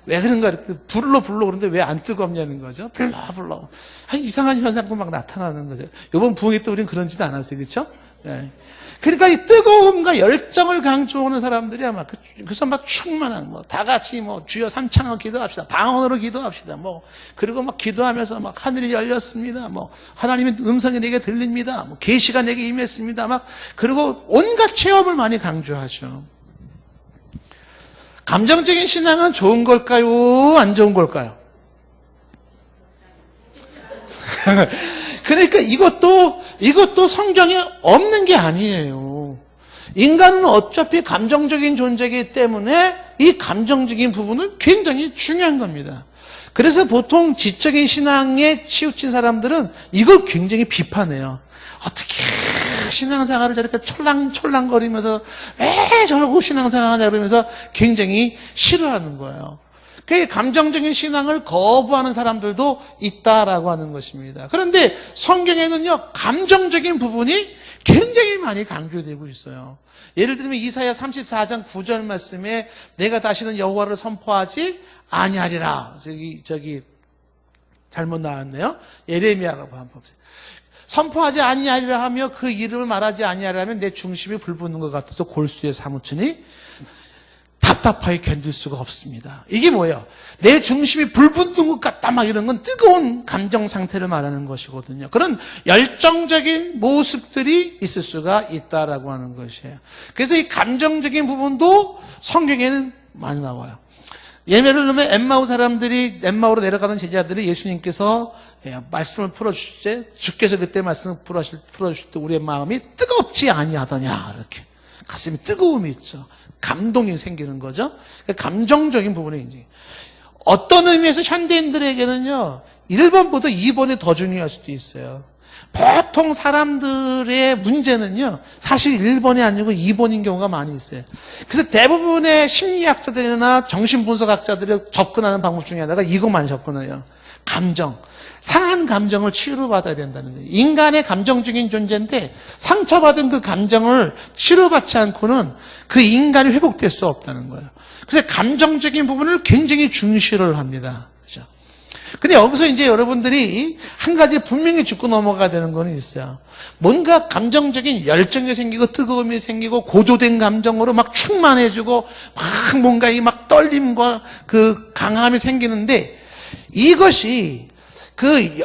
왜 그런가 불러 그러는데 왜 안 뜨겁냐는 거죠. 불러 이상한 현상도 막 나타나는 거죠. 이번 부흥회 때 우리는 그런 짓 안 하세요, 그렇죠? 예. 그러니까 이 뜨거움과 열정을 강조하는 사람들이 아마 그래서 막 충만한 다 같이 주여 삼창을 기도합시다. 방언으로 기도합시다. 그리고 막 기도하면서 막 하늘이 열렸습니다. 하나님의 음성이 내게 들립니다. 계시가 내게 임했습니다. 그리고 온갖 체험을 많이 강조하죠. 감정적인 신앙은 좋은 걸까요? 안 좋은 걸까요? 그러니까 이것도 성경에 없는 게 아니에요. 인간은 어차피 감정적인 존재이기 때문에 이 감정적인 부분은 굉장히 중요한 겁니다. 그래서 보통 지적인 신앙에 치우친 사람들은 이걸 굉장히 비판해요. 어떻게 신앙생활을 저렇게 촐랑촐랑거리면서 왜 저러고 신앙생활 하냐 그러면서 굉장히 싫어하는 거예요. 그 감정적인 신앙을 거부하는 사람들도 있다라고 하는 것입니다. 그런데 성경에는요, 감정적인 부분이 굉장히 많이 강조되고 있어요. 예를 들면 이사야 34장 9절 말씀에 내가 다시는 여호와를 선포하지 아니하리라. 저기 잘못 나왔네요. 예레미야가 한번 보세요. 선포하지 아니하리라 하며 그 이름을 말하지 아니하리라 하면 내 중심이 불붙는 것 같아서 골수에 사무치니 답답하게 견딜 수가 없습니다. 이게 뭐예요? 내 중심이 불붙는 것 같다 막 이런 건 뜨거운 감정 상태를 말하는 것이거든요. 그런 열정적인 모습들이 있을 수가 있다라고 하는 것이에요. 그래서 이 감정적인 부분도 성경에는 많이 나와요. 예를 들면 엠마오 사람들이 엠마오로 내려가는 제자들이 예수님께서 말씀을 풀어주실 때 주께서 그때 말씀을 풀어주실 때 우리의 마음이 뜨겁지 아니하더냐 이렇게 가슴이 뜨거움이 있죠. 감동이 생기는 거죠. 감정적인 부분이 이제 어떤 의미에서 현대인들에게는요 1번보다 2번이 더 중요할 수도 있어요. 보통 사람들의 문제는요 사실 1번이 아니고 2번인 경우가 많이 있어요. 그래서 대부분의 심리학자들이나 정신분석학자들이 접근하는 방법 중에 하나가 이것만 접근해요. 감정. 상한 감정을 치유받아야 된다는 거예요. 인간의 감정적인 존재인데 상처받은 그 감정을 치료받지 않고는 그 인간이 회복될 수 없다는 거예요. 그래서 감정적인 부분을 굉장히 중시를 합니다. 그렇죠? 근데 여기서 이제 여러분들이 한 가지 분명히 짚고 넘어가야 되는 건 있어요. 뭔가 감정적인 열정이 생기고 뜨거움이 생기고 고조된 감정으로 막 충만해지고 막 뭔가 이 막 떨림과 그 강함이 생기는데 이것이 그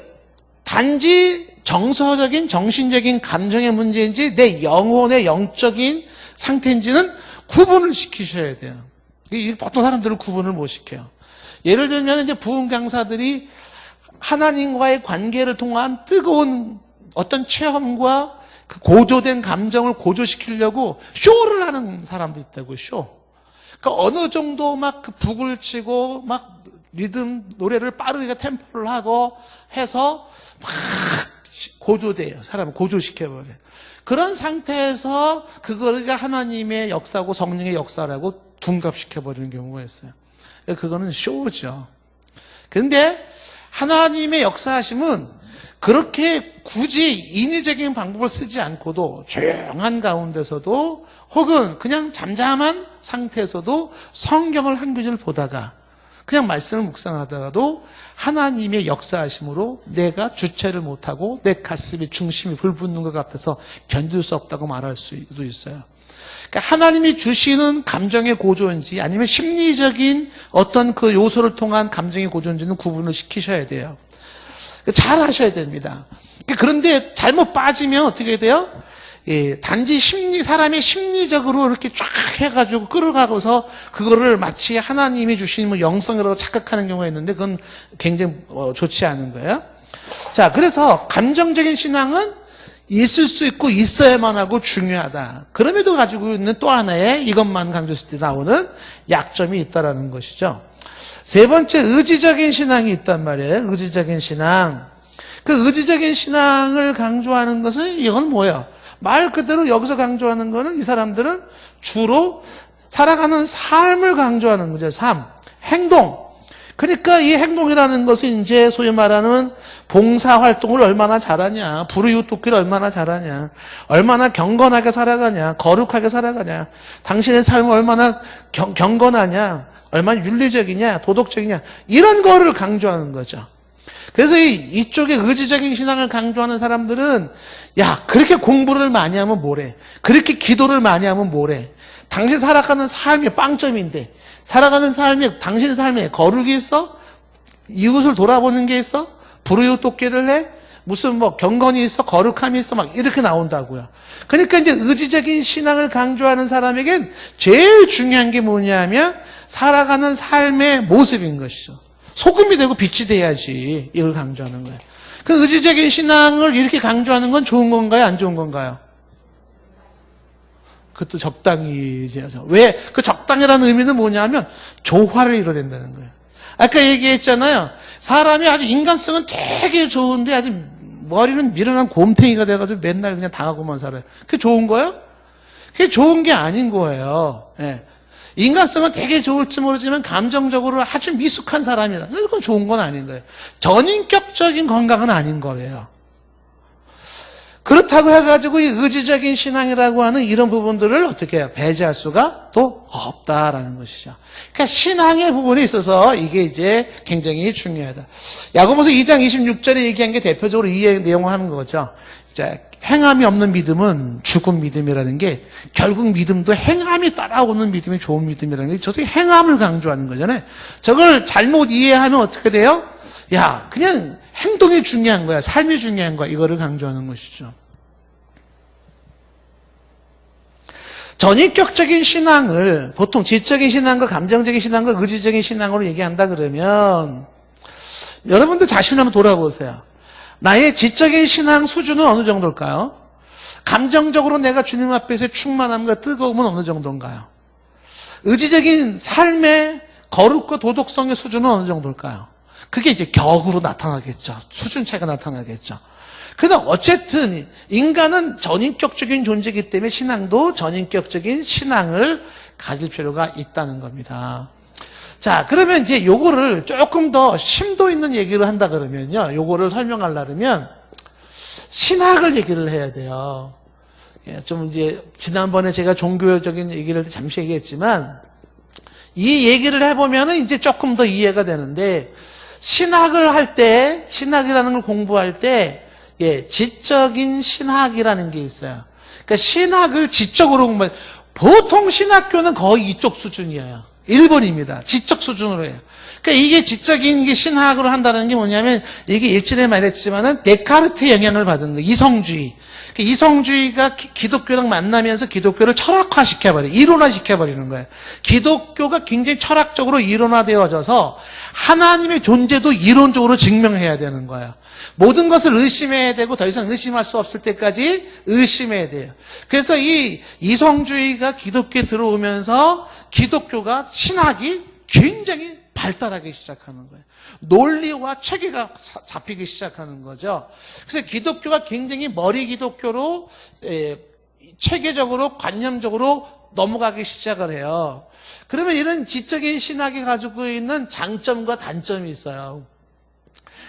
단지 정서적인 정신적인 감정의 문제인지 내 영혼의 영적인 상태인지는 구분을 시키셔야 돼요. 보통 사람들은 구분을 못 시켜요. 예를 들면 이제 부흥 강사들이 하나님과의 관계를 통한 뜨거운 어떤 체험과 그 고조된 감정을 고조시키려고 쇼를 하는 사람도 있다고요. 쇼. 그러니까 어느 정도 막 그 북을 치고 막 리듬 노래를 빠르게 템포를 하고 해서 막 고조돼요. 사람을 고조시켜버려요. 그런 상태에서 그거가 하나님의 역사고 성령의 역사라고 둔갑시켜버리는 경우가 있어요. 그거는 쇼죠. 그런데 하나님의 역사하심은 그렇게 굳이 인위적인 방법을 쓰지 않고도 조용한 가운데서도 혹은 그냥 잠잠한 상태에서도 성경을 한 구절 보다가 그냥 말씀을 묵상하다가도 하나님의 역사하심으로 내가 주체를 못하고 내 가슴이 중심이 불붙는 것 같아서 견딜 수 없다고 말할 수도 있어요. 그러니까 하나님이 주시는 감정의 고조인지 아니면 심리적인 어떤 그 요소를 통한 감정의 고조인지는 구분을 시키셔야 돼요. 잘 하셔야 됩니다. 그런데 잘못 빠지면 어떻게 돼요? 단지 사람의 심리적으로 이렇게 쫙 해가지고 끌어가고서 그거를 마치 하나님이 주신 뭐 영성이라고 착각하는 경우가 있는데 그건 굉장히 좋지 않은 거예요. 자, 그래서 감정적인 신앙은 있을 수 있고 있어야만 하고 중요하다. 그럼에도 가지고 있는 또 하나의 이것만 강조했을 때 나오는 약점이 있다라는 것이죠. 세 번째, 의지적인 신앙이 있단 말이에요. 의지적인 신앙. 그 의지적인 신앙을 강조하는 것은 이건 뭐예요? 말 그대로 여기서 강조하는 거는 이 사람들은 주로 살아가는 삶을 강조하는 거죠. 삶, 행동. 그러니까 이 행동이라는 것은 이제 소위 말하는 봉사활동을 얼마나 잘하냐, 불의웃 돕기를 얼마나 잘하냐, 얼마나 경건하게 살아가냐, 거룩하게 살아가냐, 당신의 삶은 얼마나 경건하냐, 얼마나 윤리적이냐, 도덕적이냐, 이런 거를 강조하는 거죠. 그래서 이쪽에 의지적인 신앙을 강조하는 사람들은 야, 그렇게 공부를 많이 하면 뭐래? 그렇게 기도를 많이 하면 뭐래? 당신 살아가는 삶이 빵점인데 살아가는 삶에 당신의 삶에 거룩이 있어? 이웃을 돌아보는 게 있어? 불의웃 돕기를 해? 무슨 뭐 경건이 있어? 거룩함이 있어? 막 이렇게 나온다고요. 그러니까 이제 의지적인 신앙을 강조하는 사람에겐 제일 중요한 게 뭐냐면 살아가는 삶의 모습인 것이죠. 소금이 되고 빛이 돼야지 이걸 강조하는 거예요. 그 의지적인 신앙을 이렇게 강조하는 건 좋은 건가요? 안 좋은 건가요? 그것도 적당히죠. 왜? 그 적당이라는 의미는 뭐냐면 조화를 이뤄낸다는 거예요. 아까 얘기했잖아요. 사람이 아주 인간성은 되게 좋은데 아주 머리는 미련한 곰탱이가 돼가지고 맨날 그냥 당하고만 살아요. 그게 좋은 거예요? 그게 좋은 게 아닌 거예요. 예. 인간성은 되게 좋을지 모르지만 감정적으로 아주 미숙한 사람이라 그건 좋은 건 아닌 거예요. 전인격적인 건강은 아닌 거예요. 그 그렇다고 해가지고 이 의지적인 신앙이라고 하는 이런 부분들을 어떻게 해요? 배제할 수가 또 없다라는 것이죠. 그러니까 신앙의 부분에 있어서 이게 이제 굉장히 중요하다. 야고보서 2장 26절에 얘기한 게 대표적으로 이 내용을 하는 거죠. 자, 행함이 없는 믿음은 죽은 믿음이라는 게 결국 믿음도 행함이 따라오는 믿음이 좋은 믿음이라는 게 저도 행함을 강조하는 거잖아요. 저걸 잘못 이해하면 어떻게 돼요? 야, 그냥 행동이 중요한 거야. 삶이 중요한 거야. 이거를 강조하는 것이죠. 전인격적인 신앙을 보통 지적인 신앙과 감정적인 신앙과 의지적인 신앙으로 얘기한다 그러면 여러분들 자신을 한번 돌아보세요. 나의 지적인 신앙 수준은 어느 정도일까요? 감정적으로 내가 주님 앞에서의 충만함과 뜨거움은 어느 정도인가요? 의지적인 삶의 거룩과 도덕성의 수준은 어느 정도일까요? 그게 이제 격으로 나타나겠죠. 수준 차이가 나타나겠죠. 그러나 어쨌든 인간은 전인격적인 존재이기 때문에 신앙도 전인격적인 신앙을 가질 필요가 있다는 겁니다. 자, 그러면 이제 요거를 조금 더 심도 있는 얘기를 한다 그러면요. 요거를 설명하려면 신학을 얘기를 해야 돼요. 좀 이제 지난번에 제가 종교적인 얘기를 잠시 얘기했지만 이 얘기를 해보면은 이제 조금 더 이해가 되는데 신학을 할 때, 신학이라는 걸 공부할 때 지적인 신학이라는 게 있어요. 그러니까 신학을 지적으로 공부해. 보통 신학교는 거의 이쪽 수준이에요. 1번입니다. 지적 수준으로 해요. 그러니까 이게 지적인 이게 신학으로 한다는 게 뭐냐면 이게 일전에 말했지만은 데카르트의 영향을 받은 거예요. 이성주의. 이성주의가 기독교랑 만나면서 기독교를 철학화시켜버려요. 이론화시켜버리는 거예요. 기독교가 굉장히 철학적으로 이론화되어져서 하나님의 존재도 이론적으로 증명해야 되는 거예요. 모든 것을 의심해야 되고 더 이상 의심할 수 없을 때까지 의심해야 돼요. 그래서 이 이성주의가 기독교에 들어오면서 기독교가 신학이 굉장히 발달하기 시작하는 거예요. 논리와 체계가 잡히기 시작하는 거죠. 그래서 기독교가 굉장히 머리 기독교로 체계적으로 관념적으로 넘어가기 시작을 해요. 그러면 이런 지적인 신학이 가지고 있는 장점과 단점이 있어요.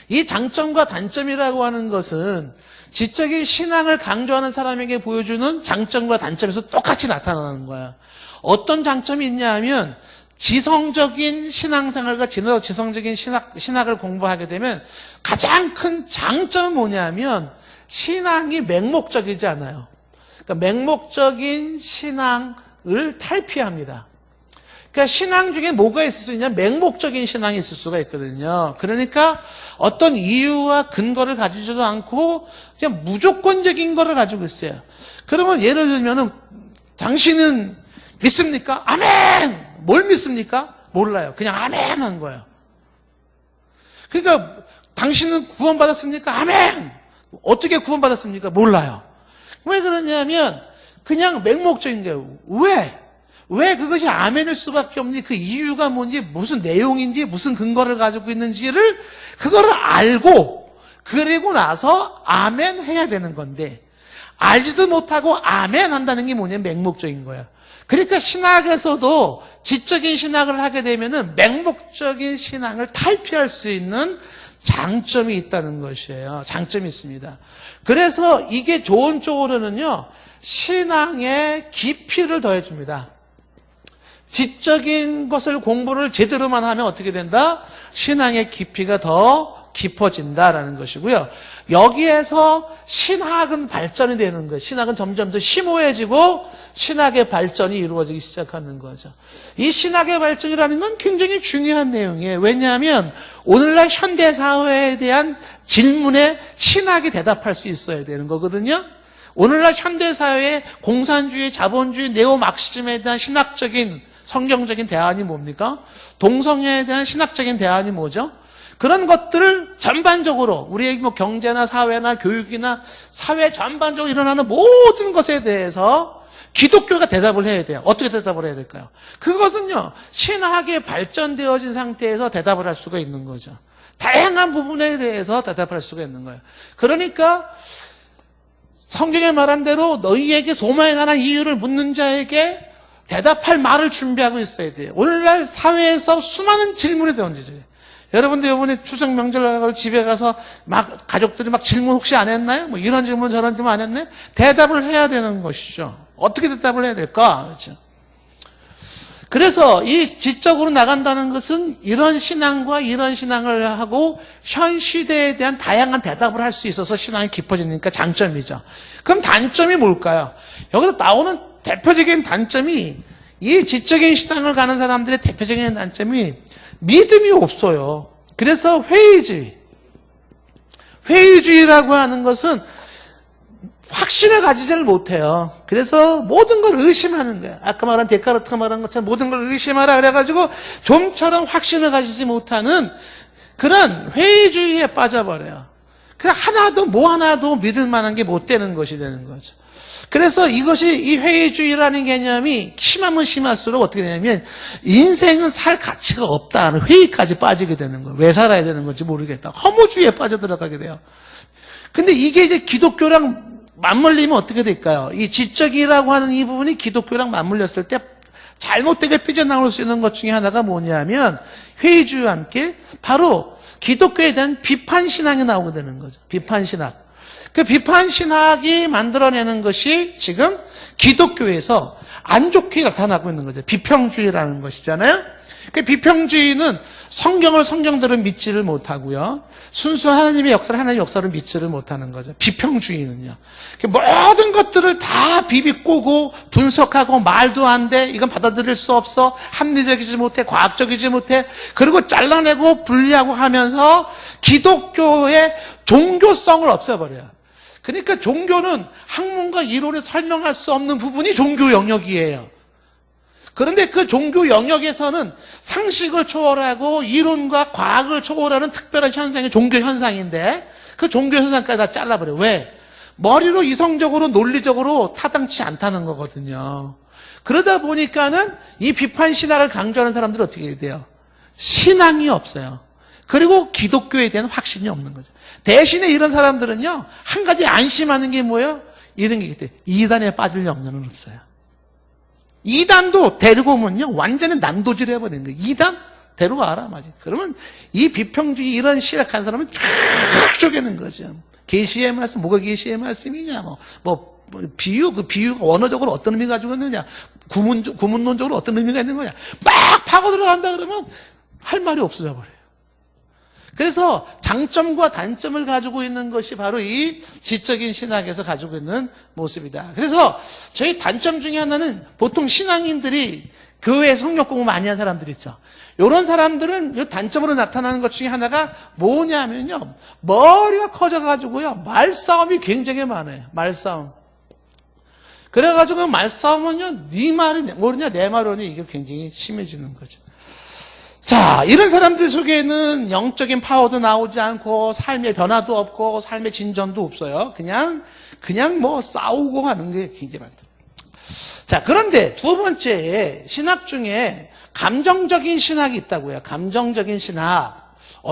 이 장점과 단점이라고 하는 것은 지적인 신앙을 강조하는 사람에게 보여주는 장점과 단점에서 똑같이 나타나는 거야. 어떤 장점이 있냐 하면 지성적인 신앙생활과 지성적인 신학을 공부하게 되면 가장 큰 장점은 뭐냐면 신앙이 맹목적이지 않아요. 그러니까 맹목적인 신앙을 탈피합니다. 그러니까 신앙 중에 뭐가 있을 수 있냐? 맹목적인 신앙이 있을 수가 있거든요. 그러니까 어떤 이유와 근거를 가지지도 않고 그냥 무조건적인 거를 가지고 있어요. 그러면 예를 들면은 당신은 믿습니까? 아멘! 뭘 믿습니까? 몰라요. 그냥 아멘 한 거예요. 그러니까 당신은 구원받았습니까? 아멘! 어떻게 구원받았습니까? 몰라요. 왜 그러냐면 그냥 맹목적인 거예요. 왜 그것이 아멘일 수밖에 없니? 그 이유가 뭔지, 무슨 내용인지, 무슨 근거를 가지고 있는지를 그거를 알고 그리고 나서 아멘 해야 되는 건데 알지도 못하고 아멘 한다는 게 뭐냐면 맹목적인 거야. 그러니까 신학에서도 지적인 신학을 하게 되면은 맹목적인 신앙을 탈피할 수 있는 장점이 있다는 것이에요. 장점이 있습니다. 그래서 이게 좋은 쪽으로는요, 신앙의 깊이를 더해줍니다. 지적인 것을 공부를 제대로만 하면 어떻게 된다? 신앙의 깊이가 더 깊어진다라는 것이고요. 여기에서 신학은 발전이 되는 거예요. 신학은 점점 더 심오해지고 신학의 발전이 이루어지기 시작하는 거죠. 이 신학의 발전이라는 건 굉장히 중요한 내용이에요. 왜냐하면 오늘날 현대사회에 대한 질문에 신학이 대답할 수 있어야 되는 거거든요. 오늘날 현대사회의 공산주의, 자본주의, 네오막시즘에 대한 신학적인, 성경적인 대안이 뭡니까? 동성애에 대한 신학적인 대안이 뭐죠? 그런 것들을 전반적으로 우리의 뭐 경제나 사회나 교육이나 사회 전반적으로 일어나는 모든 것에 대해서 기독교가 대답을 해야 돼요. 어떻게 대답을 해야 될까요? 그것은요, 신학에 발전되어진 상태에서 대답을 할 수가 있는 거죠. 다양한 부분에 대해서 대답할 수가 있는 거예요. 그러니까 성경에 말한 대로 너희에게 소망에 관한 이유를 묻는 자에게 대답할 말을 준비하고 있어야 돼요. 오늘날 사회에서 수많은 질문이 던지죠. 여러분들 이번에 추석 명절 나가고 집에 가서 막 가족들이 막 질문 혹시 안 했나요? 뭐 이런 질문 저런 질문 안 했나요? 대답을 해야 되는 것이죠. 어떻게 대답을 해야 될까? 그렇죠? 그래서 이 지적으로 나간다는 것은 이런 신앙과 이런 신앙을 하고 현 시대에 대한 다양한 대답을 할 수 있어서 신앙이 깊어지니까 장점이죠. 그럼 단점이 뭘까요? 여기서 나오는 대표적인 단점이 이 지적인 신앙을 가는 사람들의 대표적인 단점이 믿음이 없어요. 그래서 회의주의라고 하는 것은 확신을 가지지를 못해요. 그래서 모든 걸 의심하는 거예요. 아까 말한 데카르트가 말한 것처럼 모든 걸 의심하라 그래가지고 좀처럼 확신을 가지지 못하는 그런 회의주의에 빠져버려요. 그냥 하나도 믿을 만한 게 못 되는 것이 되는 거죠. 그래서 이것이 이 회의주의라는 개념이 심하면 심할수록 어떻게 되냐면 인생은 살 가치가 없다는 회의까지 빠지게 되는 거예요. 왜 살아야 되는 건지 모르겠다. 허무주의에 빠져들어가게 돼요. 근데 이게 이제 기독교랑 맞물리면 어떻게 될까요? 이 지적이라고 하는 이 부분이 기독교랑 맞물렸을 때 잘못되게 삐져나올 수 있는 것 중에 하나가 뭐냐면 회의주의와 함께 바로 기독교에 대한 비판신앙이 나오게 되는 거죠. 비판신학. 그 비판신학이 만들어내는 것이 지금 기독교에서 안 좋게 나타나고 있는 거죠. 비평주의라는 것이잖아요. 그 비평주의는 성경을 성경대로 믿지를 못하고요. 순수 하나님의 역사를 믿지를 못하는 거죠. 비평주의는요. 모든 것들을 다 비비꼬고 분석하고 말도 안 돼. 이건 받아들일 수 없어. 합리적이지 못해. 과학적이지 못해. 그리고 잘라내고 분리하고 하면서 기독교의 종교성을 없애버려요. 그러니까 종교는 학문과 이론에 설명할 수 없는 부분이 종교 영역이에요. 그런데 그 종교 영역에서는 상식을 초월하고 이론과 과학을 초월하는 특별한 현상이 종교 현상인데 그 종교 현상까지 다 잘라버려요. 왜? 머리로 이성적으로 논리적으로 타당치 않다는 거거든요. 그러다 보니까는 이 비판신학을 강조하는 사람들은 어떻게 돼요? 신앙이 없어요. 그리고 기독교에 대한 확신이 없는 거죠. 대신에 이런 사람들은요, 한 가지 안심하는 게 뭐예요? 이런 게 있대요. 이단에 빠질 염려는 없어요. 이단도 데리고 오면요, 완전히 난도질 해버리는 거예요. 이단? 데려와라, 맞아. 그러면 이 비평주의 이런 시작한 사람은 쫙 쪼개는 거죠. 계시의 말씀, 뭐가 계시의 말씀이냐, 그 비유가 언어적으로 어떤 의미가 가지고 있느냐, 구문론적으로 어떤 의미가 있는 거냐, 막 파고 들어간다 그러면 할 말이 없어져 버려요. 그래서 장점과 단점을 가지고 있는 것이 바로 이 지적인 신학에서 가지고 있는 모습이다. 그래서 저희 단점 중에 하나는 보통 신앙인들이 교회 성경 공부 많이 하는 사람들 있죠. 이런 사람들은 이 단점으로 나타나는 것 중에 하나가 뭐냐면요. 머리가 커져가지고요. 말싸움이 굉장히 많아요. 말싸움. 그래가지고 말싸움은요. 네 말이 모르냐 내 말이냐 이게 굉장히 심해지는 거죠. 자, 이런 사람들 속에는 영적인 파워도 나오지 않고 삶의 변화도 없고 삶의 진전도 없어요. 그냥 뭐 싸우고 하는 게 굉장히 많다. 자, 그런데 두 번째 신학 중에 감정적인 신학이 있다고요. 감정적인 신학.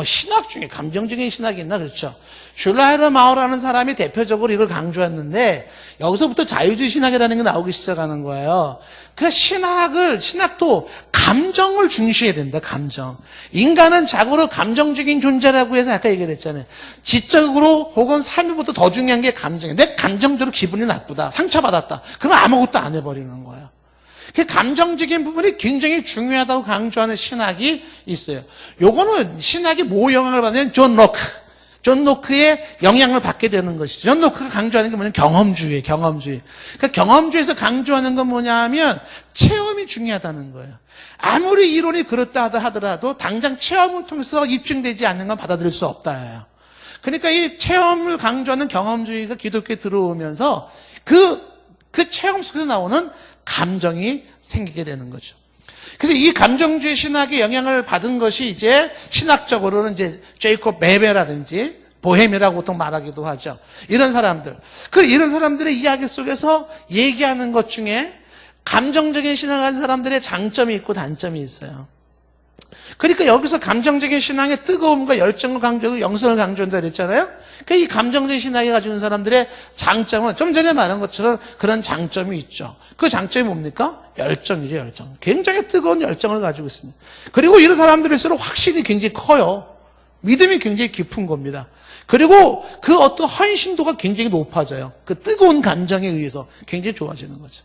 신학 중에 감정적인 신학이 있나? 그렇죠. 슐라이러 마우라는 사람이 대표적으로 이걸 강조했는데 여기서부터 자유주의 신학이라는 게 나오기 시작하는 거예요. 그 신학도 감정을 중시해야 된다. 감정. 인간은 자고로 감정적인 존재라고 해서 아까 얘기를 했잖아요. 지적으로 혹은 삶보다 더 중요한 게 감정이에요. 내 감정적으로 기분이 나쁘다. 상처받았다. 그러면 아무것도 안 해버리는 거예요. 그 감정적인 부분이 굉장히 중요하다고 강조하는 신학이 있어요. 요거는 신학이 뭐 영향을 받냐면 존 로크의 영향을 받게 되는 것이죠. 존 로크가 강조하는 게 뭐냐면 경험주의예요. 경험주의. 그러니까 경험주의에서 강조하는 건 뭐냐면 체험이 중요하다는 거예요. 아무리 이론이 그렇다 하더라도 당장 체험을 통해서 입증되지 않는 건 받아들일 수 없다. 그러니까 이 체험을 강조하는 경험주의가 기독교에 들어오면서 그 체험 속에서 나오는 감정이 생기게 되는 거죠. 그래서 이 감정주의 신학의 영향을 받은 것이 이제 신학적으로는 이제 제이콥 메베라든지 보헤미라고 보통 말하기도 하죠. 이런 사람들의 이야기 속에서 얘기하는 것 중에 감정적인 신앙하는 사람들의 장점이 있고 단점이 있어요. 그러니까 여기서 감정적인 신앙의 뜨거움과 열정을 강조하고 영성을 강조한다 그랬잖아요. 그러니까 이 감정적인 신앙이 가지고 있는 사람들의 장점은 좀 전에 말한 것처럼 그런 장점이 있죠. 그 장점이 뭡니까? 열정이죠, 열정. 굉장히 뜨거운 열정을 가지고 있습니다. 그리고 이런 사람들일수록 확신이 굉장히 커요. 믿음이 굉장히 깊은 겁니다. 그리고 그 어떤 헌신도가 굉장히 높아져요. 그 뜨거운 감정에 의해서 굉장히 좋아지는 거죠.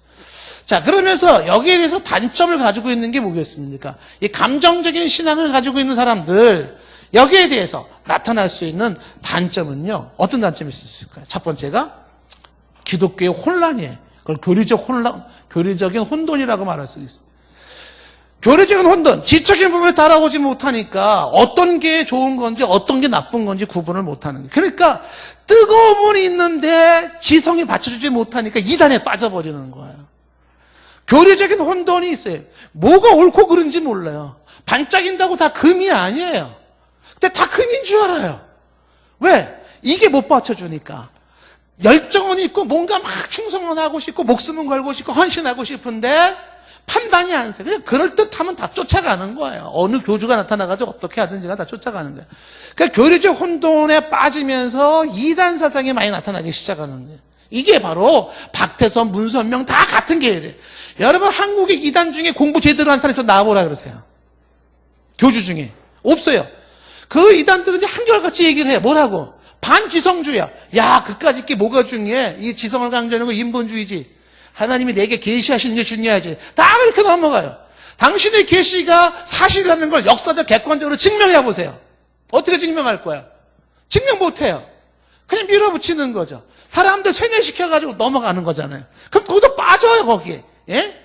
자, 그러면서 여기에 대해서 단점을 가지고 있는 게 뭐겠습니까? 이 감정적인 신앙을 가지고 있는 사람들, 여기에 대해서 나타날 수 있는 단점은요, 어떤 단점이 있을 수 있을까요? 첫 번째가 기독교의 혼란이에요. 그걸 교리적인 혼돈이라고 말할 수 있습니다. 교리적인 혼돈, 지적인 부분을 따라오지 못하니까 어떤 게 좋은 건지 어떤 게 나쁜 건지 구분을 못하는 거예요. 그러니까 뜨거움은 있는데 지성이 받쳐주지 못하니까 이단에 빠져버리는 거예요. 교리적인 혼돈이 있어요. 뭐가 옳고 그른지 몰라요. 반짝인다고 다 금이 아니에요. 근데 다 금인 줄 알아요. 왜? 이게 못 받쳐주니까. 열정은 있고 뭔가 막 충성은 하고 싶고 목숨은 걸고 싶고 헌신하고 싶은데 판단이 안 서요. 그냥 그럴듯하면 다 쫓아가는 거예요. 어느 교주가 나타나가지고 어떻게 하든지가 다 쫓아가는 거예요. 그러니까 교리적 혼돈에 빠지면서 이단 사상이 많이 나타나기 시작하는 거예요. 이게 바로 박태선, 문선명 다 같은 계열이에요. 여러분 한국의 이단 중에 공부 제대로 한 사람이 나와보라 그러세요. 교주 중에. 없어요. 그 이단들은 한결같이 얘기를 해요. 뭐라고? 반지성주의야. 야, 그까짓 게 뭐가 중요해? 이 지성을 강조하는 거 인본주의지. 하나님이 내게 계시하시는 게 중요하지. 다 그렇게 넘어가요. 당신의 계시가 사실이라는 걸 역사적 객관적으로 증명해 보세요. 어떻게 증명할 거야? 증명 못해요. 그냥 밀어붙이는 거죠. 사람들 세뇌시켜가지고 넘어가는 거잖아요. 그럼 거기도 빠져요, 거기에. 예?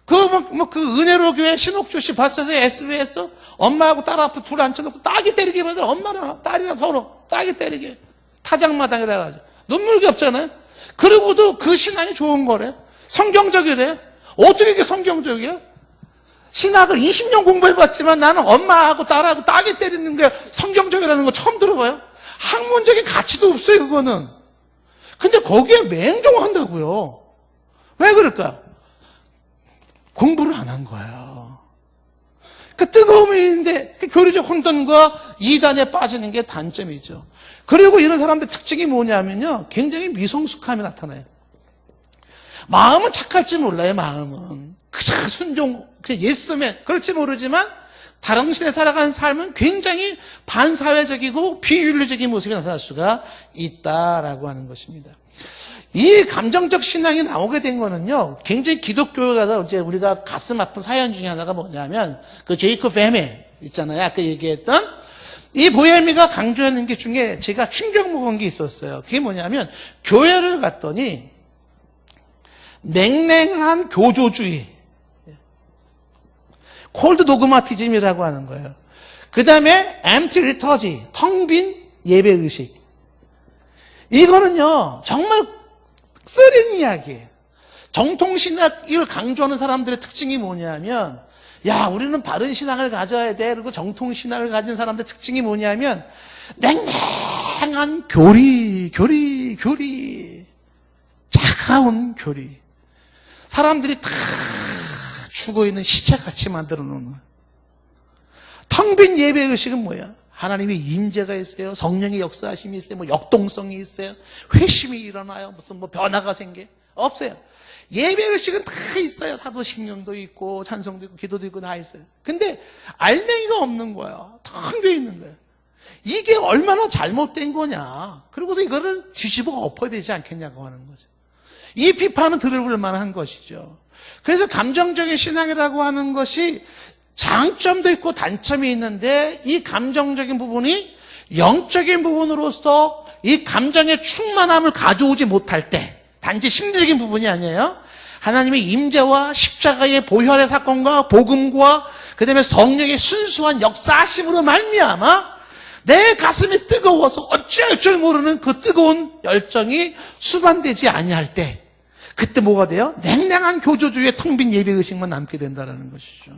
그 은혜로 교회 신옥주 씨 봤어요? SBS? 엄마하고 딸 앞에 둘 앉혀놓고 따기 때리게 만들어. 엄마랑 딸이랑 서로 따기 때리게. 타작마당이라 가지고. 눈물겹잖아요? 그리고도 그 신앙이 좋은 거래. 성경적이래. 어떻게 이게 성경적이야? 신학을 20년 공부해봤지만 나는 엄마하고 딸하고 따기 때리는 게 성경적이라는 거 처음 들어봐요. 학문적인 가치도 없어요, 그거는. 근데 거기에 맹종한다고요. 왜 그럴까요? 공부를 안 한 거예요. 그 뜨거움이 있는데 그 교리적 혼돈과 이단에 빠지는 게 단점이죠. 그리고 이런 사람들 특징이 뭐냐면요, 굉장히 미성숙함이 나타나요. 마음은 착할지 몰라요. 마음은 그저 순종, 그저 예스맨 그럴지 모르지만 당신의 살아가는 삶은 굉장히 반사회적이고 비윤리적인 모습이 나타날 수가 있다라고 하는 것입니다. 이 감정적 신앙이 나오게 된 거는요, 굉장히 기독교에 가서 이제 우리가 가슴 아픈 사연 중에 하나가 뭐냐면, 그 제이콥 베메 있잖아요. 아까 얘기했던. 이 보헤미가 강조하는 게 중에 제가 충격 먹은 게 있었어요. 그게 뭐냐면, 교회를 갔더니, 냉랭한 교조주의, 콜드 도그마티즘이라고 하는 거예요. 그 다음에, empty liturgy, 텅 빈 예배의식. 이거는요, 정말 쓰린 이야기예요. 정통신학을 강조하는 사람들의 특징이 뭐냐면, 야, 우리는 바른 신앙을 가져야 돼. 그리고 정통신학을 가진 사람들의 특징이 뭐냐면, 냉랭한 교리. 차가운 교리. 사람들이 다 죽어있는 시체같이 만들어 놓는. 텅 빈 예배의식은 뭐야? 하나님의 임재가 있어요. 성령의 역사하심이 있어요. 뭐 역동성이 있어요. 회심이 일어나요. 무슨 뭐 변화가 생겨. 없어요. 예배의식은 다 있어요. 사도신경도 있고 찬송도 있고 기도도 있고 다 있어요. 근데 알맹이가 없는 거야. 텅 비어 있는 거예요. 이게 얼마나 잘못된 거냐. 그리고서 이거를 뒤집어 엎어야 되지 않겠냐고 하는 거죠. 이 비판은 들어볼 만한 것이죠. 그래서 감정적인 신앙이라고 하는 것이 장점도 있고 단점이 있는데, 이 감정적인 부분이 영적인 부분으로서 이 감정의 충만함을 가져오지 못할 때, 단지 심리적인 부분이 아니에요. 하나님의 임재와 십자가의 보혈의 사건과 복음과 그 다음에 성령의 순수한 역사하심으로 말미암아 내 가슴이 뜨거워서 어찌할 줄 모르는 그 뜨거운 열정이 수반되지 아니할 때, 그때 뭐가 돼요? 냉랭한 교조주의의 텅 빈 예배의식만 남게 된다는 것이죠.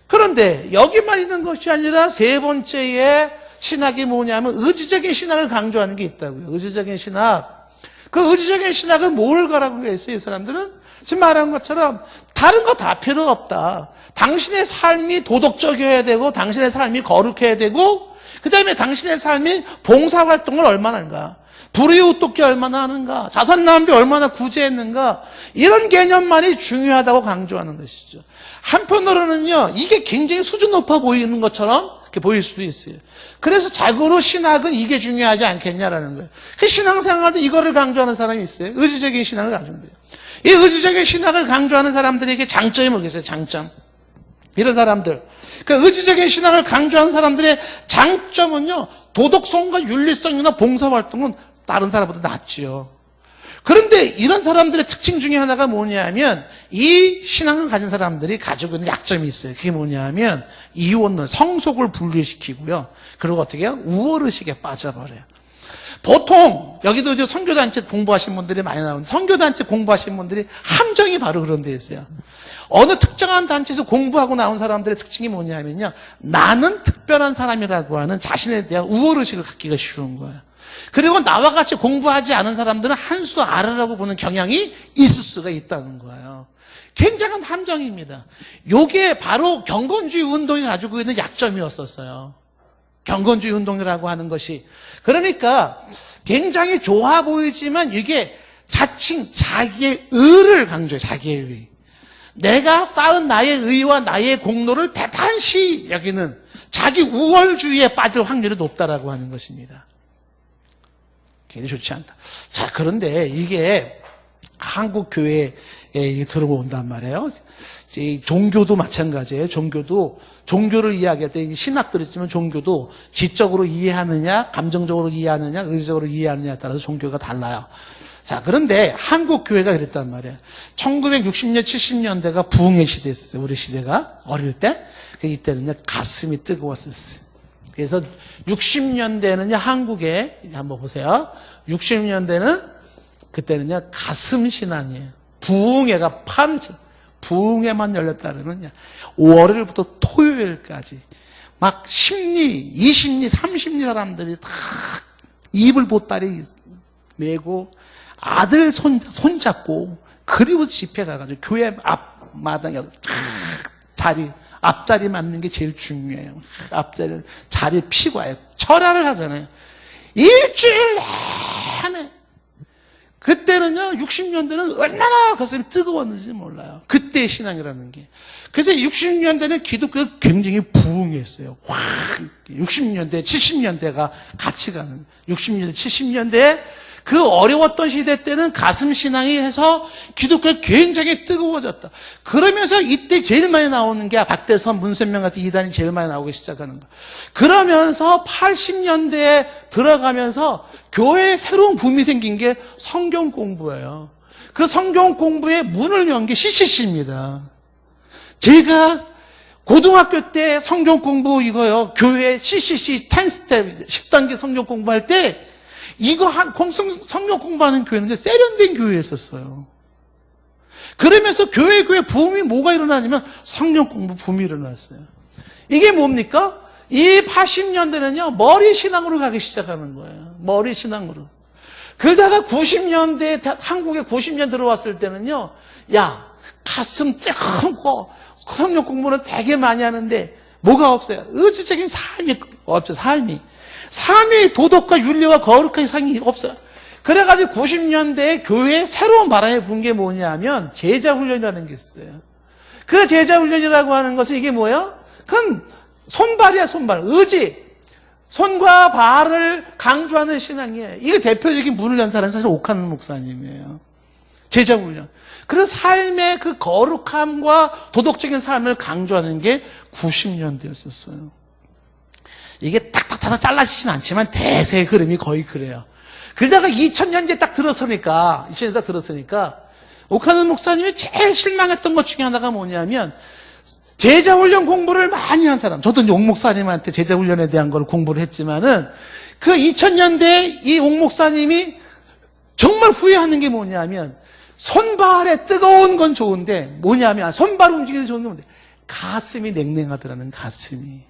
그런데 여기만 있는 것이 아니라 세 번째의 신학이 뭐냐면 의지적인 신학을 강조하는 게 있다고요. 의지적인 신학. 그 의지적인 신학은 뭘 가라고 했어요, 이 사람들은? 지금 말한 것처럼 다른 거 다 필요 없다. 당신의 삶이 도덕적이어야 되고 당신의 삶이 거룩해야 되고 그 다음에 당신의 삶이 봉사활동을 얼마나 하는가, 불의 웃돕기 얼마나 하는가, 자선남비 얼마나 구제했는가, 이런 개념만이 중요하다고 강조하는 것이죠. 한편으로는요, 이게 굉장히 수준 높아 보이는 것처럼 이렇게 보일 수도 있어요. 그래서 자고로 신학은 이게 중요하지 않겠냐라는 거예요. 그 신앙생활도 이거를 강조하는 사람이 있어요. 의지적인 신학을 가지고 있어요. 이 의지적인 신학을 강조하는 사람들에게 장점이 뭐겠어요? 장점. 이런 사람들. 그 의지적인 신학을 강조하는 사람들의 장점은요, 도덕성과 윤리성이나 봉사활동은 다른 사람보다 낫지요. 그런데 이런 사람들의 특징 중에 하나가 뭐냐면, 이 신앙을 가진 사람들이 가지고 있는 약점이 있어요. 그게 뭐냐면, 이원론, 성속을 분리시키고요. 그리고 어떻게 해요? 우월의식에 빠져버려요. 보통 여기도 이제 선교단체 공부하신 분들이 많이 나오는데, 선교단체 공부하신 분들이 함정이 바로 그런 데 있어요. 어느 특정한 단체에서 공부하고 나온 사람들의 특징이 뭐냐면요, 나는 특별한 사람이라고 하는 자신에 대한 우월의식을 갖기가 쉬운 거예요. 그리고 나와 같이 공부하지 않은 사람들은 한 수 아래라고 보는 경향이 있을 수가 있다는 거예요. 굉장한 함정입니다. 이게 바로 경건주의 운동이 가지고 있는 약점이었었어요. 경건주의 운동이라고 하는 것이. 그러니까 굉장히 좋아 보이지만 이게 자칭 자기의 의를 강조해요. 자기의 의. 내가 쌓은 나의 의와 나의 공로를 대단시 여기는 자기 우월주의에 빠질 확률이 높다라고 하는 것입니다. 굉장히 좋지 않다. 자, 그런데 이게 한국 교회에 들어온단 말이에요. 이 종교도 마찬가지예요. 종교를 이야기할 때 신학도 있지만 종교도 지적으로 이해하느냐, 감정적으로 이해하느냐, 의지적으로 이해하느냐에 따라서 종교가 달라요. 자, 그런데 한국 교회가 그랬단 말이에요. 1960년, 70년대가 부흥의 시대였어요. 우리 시대가 어릴 때. 이때는요, 가슴이 뜨거웠었어요. 그래서 60년대는요, 한국에, 한번 보세요. 60년대는, 그때는요, 가슴 신앙이에요. 부흥회가 부흥회만 열렸다 그러면요, 월요일부터 토요일까지, 막 10리, 20리, 30리 사람들이 다 이불 보따리 메고, 아들 손잡고, 그리고 집회 가가지고, 교회 앞마당에 앞자리 맞는 게 제일 중요해요. 자리 피고 와요. 철야를 하잖아요. 일주일 내내. 그때는요, 60년대는 얼마나 가슴이 뜨거웠는지 몰라요. 그때의 신앙이라는 게. 그래서 60년대는 기독교가 굉장히 부흥했어요. 확 60년대, 70년대가 같이 가는. 60년대, 70년대에 그 어려웠던 시대 때는 가슴 신앙이 해서 기독교가 굉장히 뜨거워졌다. 그러면서 이때 제일 많이 나오는 게 박대선, 문선명 같은 이단이 제일 많이 나오기 시작하는 거예요. 그러면서 80년대에 들어가면서 교회에 새로운 붐이 생긴 게 성경 공부예요. 그 성경 공부의 문을 연 게 CCC입니다. 제가 고등학교 때 성경 공부 이거요. 교회 CCC 10스텝 10단계 성경 공부할 때 이거 성경 공부하는 교회는 세련된 교회였었어요. 그러면서 교회 붐이 뭐가 일어나냐면 성경 공부 붐이 일어났어요. 이게 뭡니까? 이 80년대는요, 머리 신앙으로 가기 시작하는 거예요. 머리 신앙으로. 그러다가 90년대, 한국에 90년 들어왔을 때는요, 야, 가슴 뜨겁고 성경 공부는 되게 많이 하는데 뭐가 없어요? 의지적인 삶이 없죠, 삶이 도덕과 윤리와 거룩한 삶이 없어요. 그래가지고 90년대에 교회에 새로운 바람이 분 게 뭐냐면 제자훈련이라는 게 있어요. 그 제자훈련이라고 하는 것은 이게 뭐예요? 그건 손발이야, 손발. 의지. 손과 발을 강조하는 신앙이에요. 이게 대표적인 문을 연 사람은 사실 옥하는 목사님이에요. 제자훈련. 그래서 삶의 그 거룩함과 도덕적인 삶을 강조하는 게 90년대였었어요. 이게 탁탁탁 잘라지진 않지만 대세의 흐름이 거의 그래요. 그러다가 2000년대 딱 들어서니까 옥하는 목사님이 제일 실망했던 것 중에 하나가 뭐냐면 제자훈련 공부를 많이 한 사람, 저도 이제 옥 목사님한테 제자훈련에 대한 걸 공부를 했지만은 그 2000년대에 이 옥 목사님이 정말 후회하는 게 뭐냐면 손발에 뜨거운 건 좋은데 뭐냐면 손발 움직이는 좋은 게 뭔데 가슴이 냉랭하더라는 가슴이.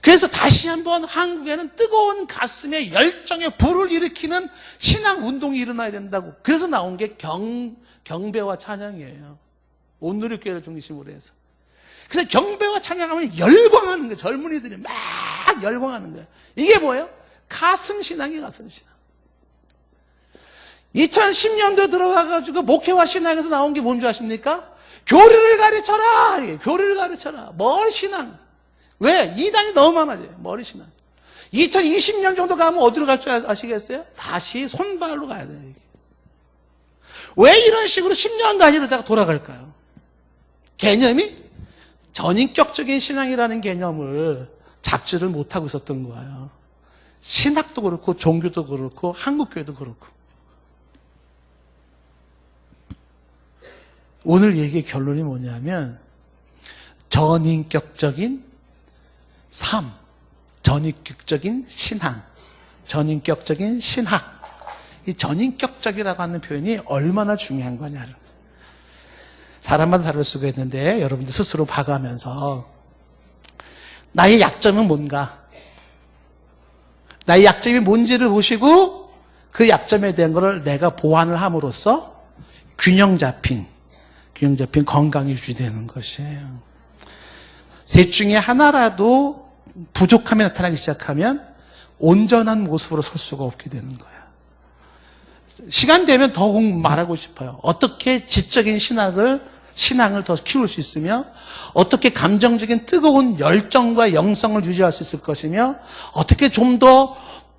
그래서 다시 한번 한국에는 뜨거운 가슴에 열정의 불을 일으키는 신앙 운동이 일어나야 된다고. 그래서 나온 게 경배와 찬양이에요. 온누리교회를 중심으로 해서. 그래서 경배와 찬양하면 열광하는 거예요. 젊은이들이 막 열광하는 거예요. 이게 뭐예요? 가슴신앙이 가슴신앙. 2010년도 들어와가지고 목회와 신앙에서 나온 게 뭔지 아십니까? 교리를 가르쳐라! 교리를 가르쳐라. 머리신앙. 왜? 이단이 너무 많아져요. 머리신앙. 2020년 정도 가면 어디로 갈 줄 아시겠어요? 다시 손발로 가야 돼요. 왜 이런 식으로 10년 단위로다가 돌아갈까요? 개념이 전인격적인 신앙이라는 개념을 잡지를 못하고 있었던 거예요. 신학도 그렇고 종교도 그렇고 한국교회도 그렇고. 오늘 얘기의 결론이 뭐냐면 전인격적인 삶, 전인격적인 신앙, 전인격적인 신학. 이 전인격적이라고 하는 표현이 얼마나 중요한 거냐를. 사람마다 다를 수가 있는데 여러분들 스스로 봐가면서 나의 약점은 뭔가? 나의 약점이 뭔지를 보시고 그 약점에 대한 것을 내가 보완을 함으로써 균형 잡힌 건강이 유지되는 것이에요. 셋 중에 하나라도 부족함이 나타나기 시작하면 온전한 모습으로 설 수가 없게 되는 거예요. 시간 되면 더욱 말하고 싶어요. 어떻게 지적인 신앙을 더 키울 수 있으며 어떻게 감정적인 뜨거운 열정과 영성을 유지할 수 있을 것이며 어떻게 좀 더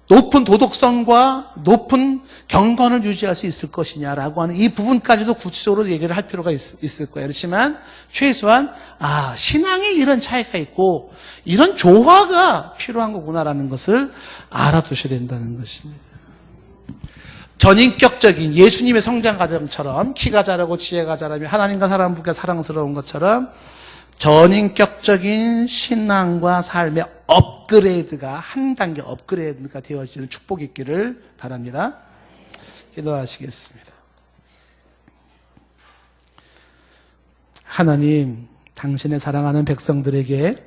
높은 도덕성과 높은 경건을 유지할 수 있을 것이냐라고 하는 이 부분까지도 구체적으로 얘기를 할 필요가 있을 거예요. 그렇지만 최소한 신앙에 이런 차이가 있고 이런 조화가 필요한 거구나라는 것을 알아두셔야 된다는 것입니다. 전인격적인 예수님의 성장 과정처럼 키가 자라고 지혜가 자라며 하나님과 사람들과 사랑스러운 것처럼 전인격적인 신앙과 삶의 업그레이드가 한 단계 업그레이드가 되어지는 축복이 있기를 바랍니다. 기도하시겠습니다. 하나님, 당신의 사랑하는 백성들에게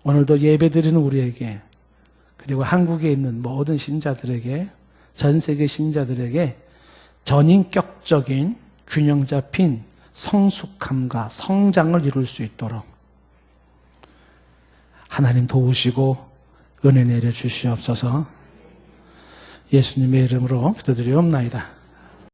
오늘도 예배드리는 우리에게 그리고 한국에 있는 모든 신자들에게 전 세계 신자들에게 전인격적인 균형 잡힌 성숙함과 성장을 이룰 수 있도록 하나님 도우시고 은혜 내려 주시옵소서. 예수님의 이름으로 기도드리옵나이다.